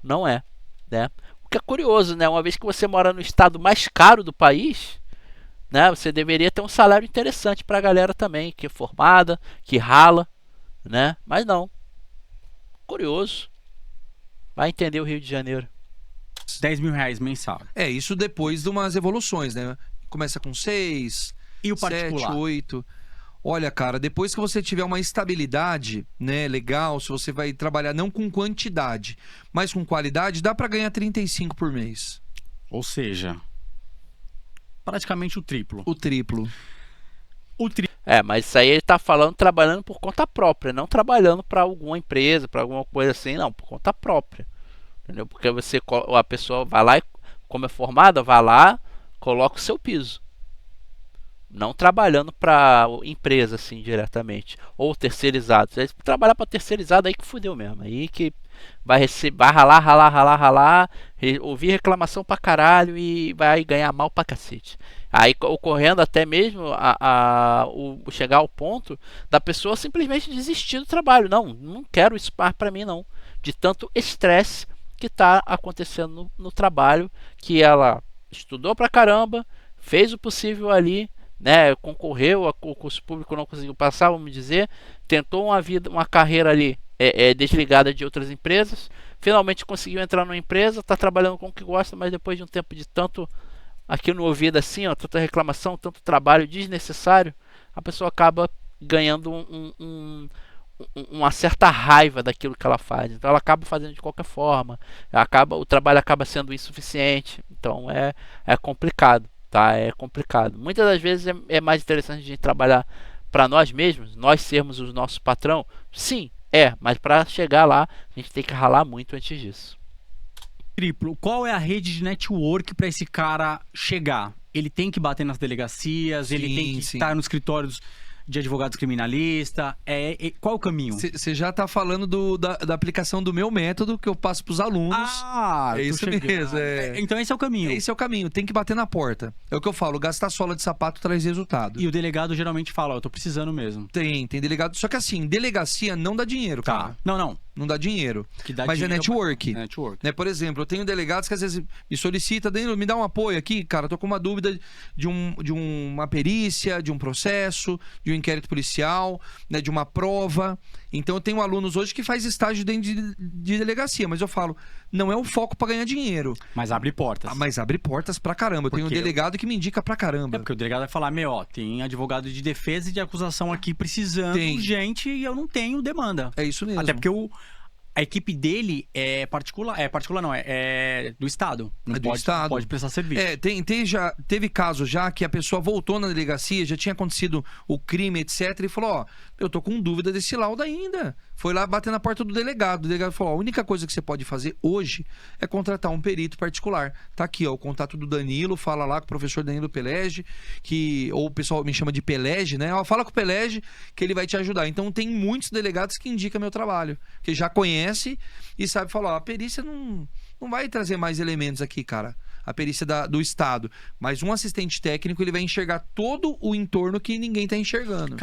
não é, né? O que é curioso, né? Uma vez que você mora no estado mais caro do país, né? Você deveria ter um salário interessante para a galera também, que é formada, que rala, né? Mas não. Curioso. Vai entender o Rio de Janeiro. 10 mil reais mensal. Isso depois de umas evoluções, né? Começa com 6, E o 7, particular? 8. Olha, cara, depois que você tiver uma estabilidade, né, legal, se você vai trabalhar não com quantidade, mas com qualidade, dá pra ganhar 35 por mês. Ou seja, praticamente o triplo. O triplo. Mas isso aí ele tá falando trabalhando por conta própria, não trabalhando para alguma empresa, para alguma coisa assim, não, por conta própria. Entendeu? Porque a pessoa vai lá e, como é formada, vai lá, coloca o seu piso. Não trabalhando para empresa assim diretamente ou terceirizado. Se trabalhar para terceirizado aí que fudeu mesmo. Aí que vai receber, vai ralar, ouvir reclamação pra caralho e vai ganhar mal pra cacete. Aí ocorrendo até mesmo chegar ao ponto da pessoa simplesmente desistir do trabalho. Não quero isso para mim não. De tanto estresse que está acontecendo no trabalho, que ela estudou pra caramba, fez o possível ali, né, concorreu a concurso público, não conseguiu passar, vamos dizer, tentou uma carreira ali desligada de outras empresas, finalmente conseguiu entrar numa empresa, está trabalhando com o que gosta, mas depois de um tempo de tanto aqui no ouvido assim, tanta reclamação, tanto trabalho desnecessário, a pessoa acaba ganhando uma certa raiva daquilo que ela faz. Então ela acaba fazendo de qualquer forma. O trabalho acaba sendo insuficiente. Então é complicado, tá? É complicado. Muitas das vezes é mais interessante a gente trabalhar para nós mesmos, nós sermos o nosso patrão. Sim, mas para chegar lá, a gente tem que ralar muito antes disso. Triplo, qual é a rede de network para esse cara chegar? Ele tem que bater nas delegacias, ele tem que estar nos escritórios de advogados criminalistas. Qual é o caminho? Você já tá falando da aplicação do meu método que eu passo pros alunos. É isso mesmo. Então esse é o caminho. Esse é o caminho, tem que bater na porta. É o que eu falo, gastar sola de sapato traz resultado. E o delegado geralmente fala, eu tô precisando mesmo. Tem delegado. Só que assim, delegacia não dá dinheiro, cara. Não dá dinheiro. Mas é network. Né? Por exemplo, eu tenho delegados que às vezes me solicitam, me dá um apoio aqui, cara, eu tô com uma dúvida de uma perícia, de um processo, de um inquérito policial, né, de uma prova. Então eu tenho alunos hoje que faz estágio dentro de delegacia, mas eu falo, não é o foco pra ganhar dinheiro. Mas abre portas. Mas abre portas pra caramba. Eu tenho um delegado que me indica pra caramba. Porque o delegado vai falar, tem advogado de defesa e de acusação aqui precisando gente e eu não tenho demanda. É isso mesmo. Até porque a equipe dele é particular. É do Estado. Não pode prestar serviço. Teve caso já que a pessoa voltou na delegacia, já tinha acontecido o crime, etc. E falou, eu tô com dúvida desse laudo ainda. Foi lá bater na porta do delegado. O delegado falou, a única coisa que você pode fazer hoje é contratar um perito particular. Tá aqui, o contato do Danilo, fala lá com o professor Danilo Pelege, ou o pessoal me chama de Pelege, né? Fala com o Pelege que ele vai te ajudar. Então tem muitos delegados que indicam meu trabalho, que já conhece e sabe falar, a perícia não vai trazer mais elementos aqui, cara. A perícia do Estado. Mas um assistente técnico, ele vai enxergar todo o entorno que ninguém tá enxergando.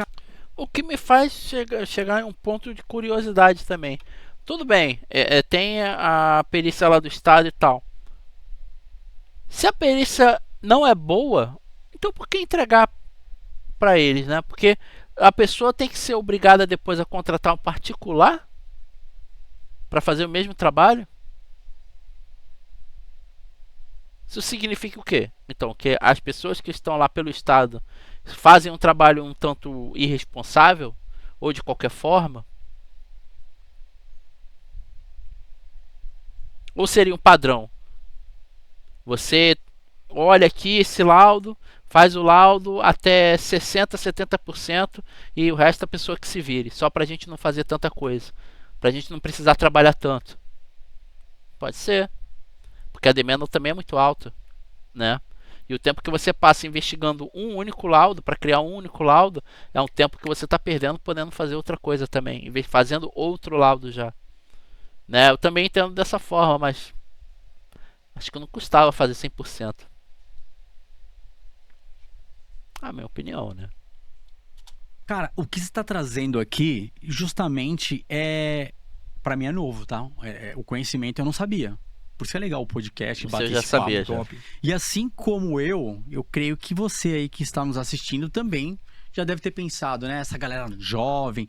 O que me faz chegar em um ponto de curiosidade também. Tudo bem, tem a perícia lá do Estado e tal. Se a perícia não é boa, então por que entregar para eles, né? Porque a pessoa tem que ser obrigada depois a contratar um particular para fazer o mesmo trabalho? Isso significa o quê? Então, que as pessoas que estão lá pelo Estado fazem um trabalho um tanto irresponsável ou de qualquer forma? Ou seria um padrão? Você olha aqui esse laudo, faz o laudo até 60%, 70% e o resto a pessoa que se vire, só para a gente não fazer tanta coisa, para a gente não precisar trabalhar tanto. Pode ser, porque a demanda também é muito alta, né? E o tempo que você passa investigando um único laudo, para criar um único laudo, é um tempo que você está perdendo podendo fazer outra coisa também, fazendo outro laudo já, né? Eu também entendo dessa forma, mas acho que não custava fazer 100%. Minha opinião, né? Cara, o que você está trazendo aqui, justamente, para mim é novo, tá? O conhecimento eu não sabia. Por isso é legal o podcast, bater já esse sabia, papo top. E assim como eu creio que você aí que está nos assistindo também já deve ter pensado, né? Essa galera jovem,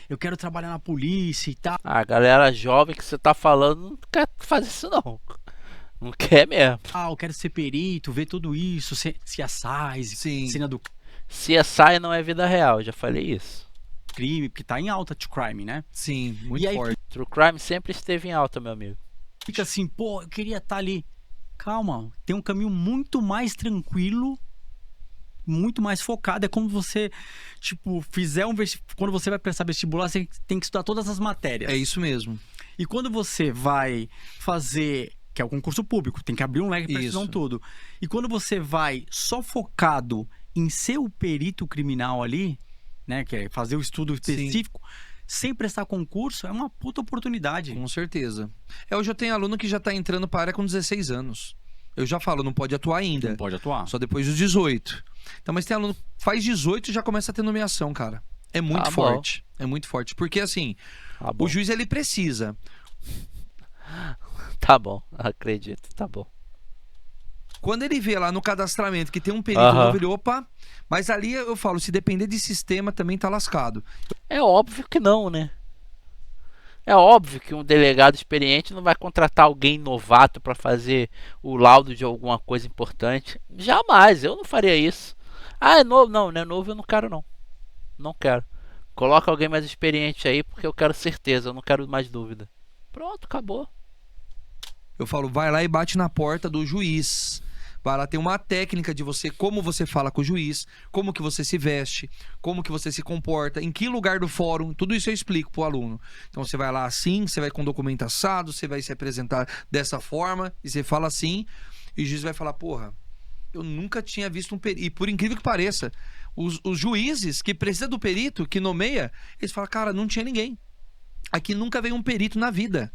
eu quero trabalhar na polícia e tal. A galera jovem que você tá falando não quer fazer isso não. Não quer mesmo. Eu quero ser perito, ver tudo isso, CSI, cena do CSI não é vida real, já falei isso. Crime, porque tá em alta true crime, né? Sim, muito forte. True crime sempre esteve em alta, meu amigo. Fica assim, eu queria estar ali. Calma, tem um caminho muito mais tranquilo, muito mais focado. É como você, quando você vai prestar vestibular, você tem que estudar todas as matérias. É isso mesmo. E quando você vai fazer, que é o concurso público, tem que abrir um leque para estudar tudo. E quando você vai só focado em ser o perito criminal ali, né, que é fazer o estudo específico, sem prestar concurso, é uma puta oportunidade. Com certeza. Hoje eu tenho aluno que já tá entrando para a área com 16 anos. Eu já falo, não pode atuar ainda. Não pode atuar. Só depois dos 18. Então, mas tem aluno que faz 18 e já começa a ter nomeação, cara. É muito forte. Bom. É muito forte. Porque assim, o juiz ele precisa. Tá bom, acredito, tá bom. Quando ele vê lá no cadastramento que tem um perito novo, ele, mas ali eu falo, se depender de sistema também tá lascado. É óbvio que não, né? É óbvio que um delegado experiente não vai contratar alguém novato para fazer o laudo de alguma coisa importante. Jamais, eu não faria isso. É novo? Não é novo, eu não quero não. não quero. Coloca alguém mais experiente aí, porque eu quero certeza, eu não quero mais dúvida. Pronto, acabou. Eu falo, vai lá e bate na porta do juiz. Vai lá, tem uma técnica de você, como você fala com o juiz, como que você se veste, como que você se comporta, em que lugar do fórum, tudo isso eu explico pro aluno. Então você vai lá assim, você vai com documento assado, você vai se apresentar dessa forma, e você fala assim, e o juiz vai falar, porra, eu nunca tinha visto um perito. E por incrível que pareça, os juízes que precisam do perito, que nomeia, eles falam, cara, não tinha ninguém. Aqui nunca veio um perito na vida.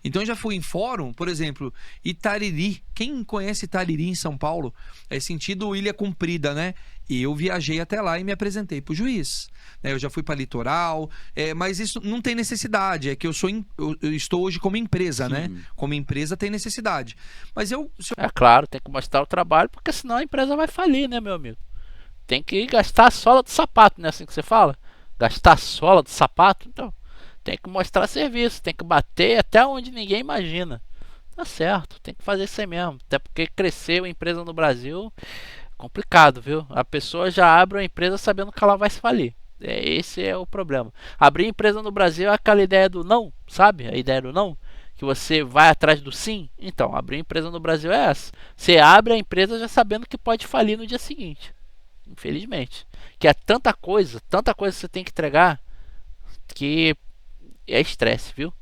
Então eu já fui em fórum, por exemplo, Itariri. Quem conhece Itariri em São Paulo? É sentido Ilha Comprida, né? E eu viajei até lá e me apresentei pro juiz. Eu já fui para Litoral, mas isso não tem necessidade. É que eu estou hoje como empresa, Sim. né? Como empresa tem necessidade. Mas se eu É claro, tem que mostrar o trabalho, porque senão a empresa vai falir, né, meu amigo? Tem que gastar a sola do sapato, não é assim que você fala? Gastar a sola do sapato? Então, tem que mostrar serviço, tem que bater até onde ninguém imagina. Tá certo, tem que fazer isso aí mesmo. Até porque crescer uma empresa no Brasil é complicado, viu? A pessoa já abre uma empresa sabendo que ela vai se falir. Esse é o problema. Abrir empresa no Brasil é aquela ideia do não, sabe? A ideia do não. Que você vai atrás do sim. Então, abrir empresa no Brasil é essa. Você abre a empresa já sabendo que pode falir no dia seguinte. Infelizmente. Que é tanta coisa que você tem que entregar, que é estresse, viu?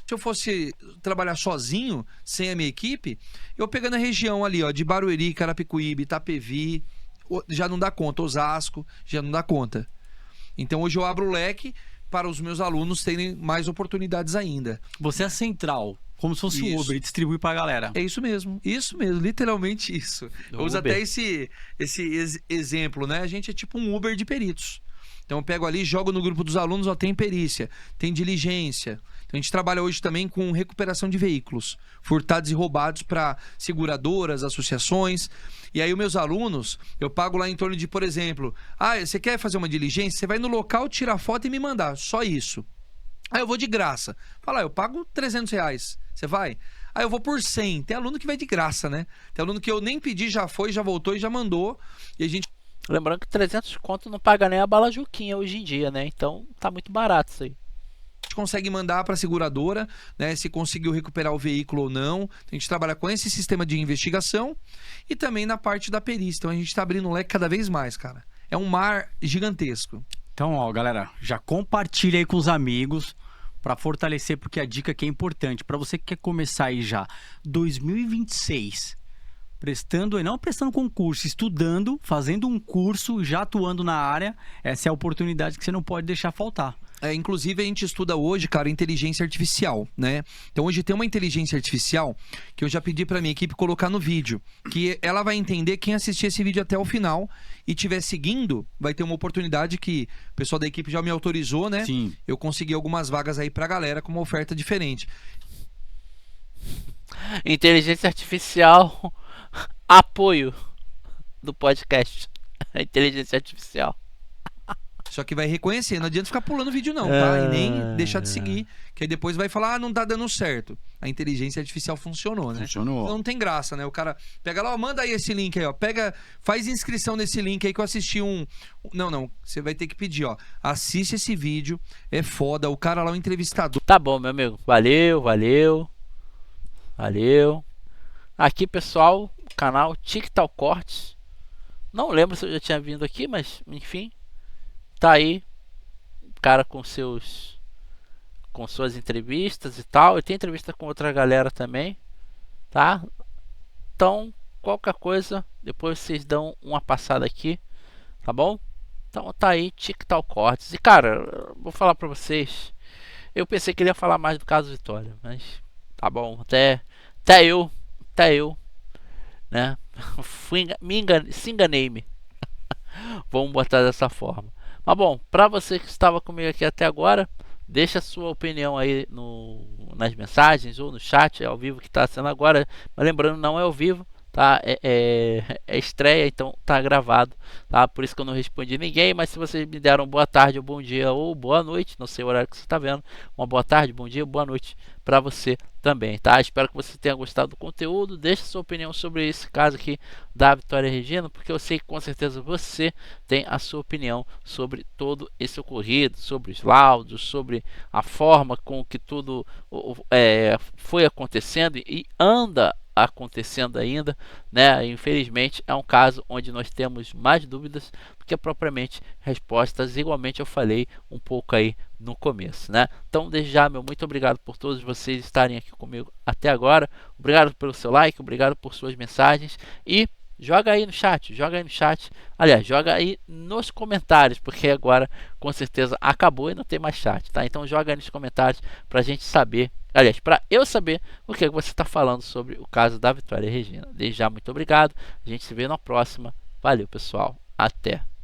Se eu fosse trabalhar sozinho, sem a minha equipe, eu pegando a região ali, ó, de Barueri, Carapicuíba, Itapevi, já não dá conta, Osasco, já não dá conta. Então hoje eu abro o leque para os meus alunos terem mais oportunidades ainda. Você é central, como se fosse o Isso. Uber, e distribui pra galera. É isso mesmo, literalmente isso. Eu uso Uber. até esse exemplo, né? A gente é tipo um Uber de peritos. Então eu pego ali, jogo no grupo dos alunos, ó, tem perícia, tem diligência. Então a gente trabalha hoje também com recuperação de veículos furtados e roubados para seguradoras, associações. E aí os meus alunos, eu pago lá em torno de, por exemplo, você quer fazer uma diligência? Você vai no local, tira a foto e me mandar, só isso. Aí eu vou de graça. Fala, eu pago R$300. Você vai? Aí eu vou por 100. Tem aluno que vai de graça, né? Tem aluno que eu nem pedi, já foi, já voltou e já mandou. E a gente Lembrando que 300 conto não paga nem a bala Juquinha hoje em dia, né? Então tá muito barato isso aí. consegue mandar para a seguradora, né, se conseguiu recuperar o veículo ou não. A gente trabalha com esse sistema de investigação e também na parte da perícia. Então a gente está abrindo um leque cada vez mais, cara. É um mar gigantesco. Então, ó, galera, já compartilha aí com os amigos para fortalecer, porque a dica aqui é importante. Para você que quer começar aí já 2026, prestando, e não prestando concurso, estudando, fazendo um curso, já atuando na área, essa é a oportunidade que você não pode deixar faltar. Inclusive, a gente estuda hoje, cara, inteligência artificial, né? Então, hoje tem uma inteligência artificial que eu já pedi pra minha equipe colocar no vídeo, que ela vai entender quem assistir esse vídeo até o final e estiver seguindo, vai ter uma oportunidade que o pessoal da equipe já me autorizou, né? Sim. Eu consegui algumas vagas aí pra galera com uma oferta diferente. Inteligência artificial, apoio do podcast. Inteligência artificial. Só que vai reconhecer, não adianta ficar pulando vídeo não, tá? E nem deixar de seguir, que aí depois vai falar, não tá dando certo. A inteligência artificial funcionou, né? Funcionou. Então não tem graça, né? O cara pega lá, ó, manda aí esse link aí, ó. Faz inscrição nesse link aí que eu assisti um... Não, você vai ter que pedir, ó. Assiste esse vídeo, é foda. O cara lá, o entrevistador. Tá bom, meu amigo. Valeu. Aqui, pessoal, canal TikTok Cortes. Não lembro se eu já tinha vindo aqui, mas enfim. Tá aí, cara com suas entrevistas e tal. E tem entrevista com outra galera também, tá? Então, qualquer coisa, depois vocês dão uma passada aqui, tá bom? Então tá aí, TikTok Cortes. E cara, eu vou falar pra vocês. Eu pensei que ele ia falar mais do caso Vitória, mas tá bom, até eu, né? Se enganei-me. Vamos botar dessa forma. Mas bom, para você que estava comigo aqui até agora, deixa a sua opinião aí nas mensagens ou no chat, ao vivo que está sendo agora. Mas lembrando, não é ao vivo, tá? É estreia, então tá gravado, tá? Por isso que eu não respondi ninguém, mas se vocês me deram boa tarde, ou bom dia, ou boa noite, não sei o horário que você está vendo, uma boa tarde, bom dia, boa noite para você também, tá? Espero que você tenha gostado do conteúdo. Deixe sua opinião sobre esse caso aqui da Vitória Regina, porque eu sei que com certeza você tem a sua opinião sobre todo esse ocorrido, sobre os laudos, sobre a forma com que tudo foi acontecendo e anda acontecendo ainda, né? Infelizmente é um caso onde nós temos mais dúvidas do que propriamente respostas. Igualmente eu falei um pouco aí no começo, né? Então desde já, meu muito obrigado por todos vocês estarem aqui comigo até agora. Obrigado pelo seu like, obrigado por suas mensagens e joga aí no chat, aliás, joga aí nos comentários, porque agora com certeza acabou e não tem mais chat, tá? Então joga aí nos comentários pra gente saber, aliás, pra eu saber o que você está falando sobre o caso da Vitória Regina. Desde já, muito obrigado, a gente se vê na próxima, valeu pessoal, até!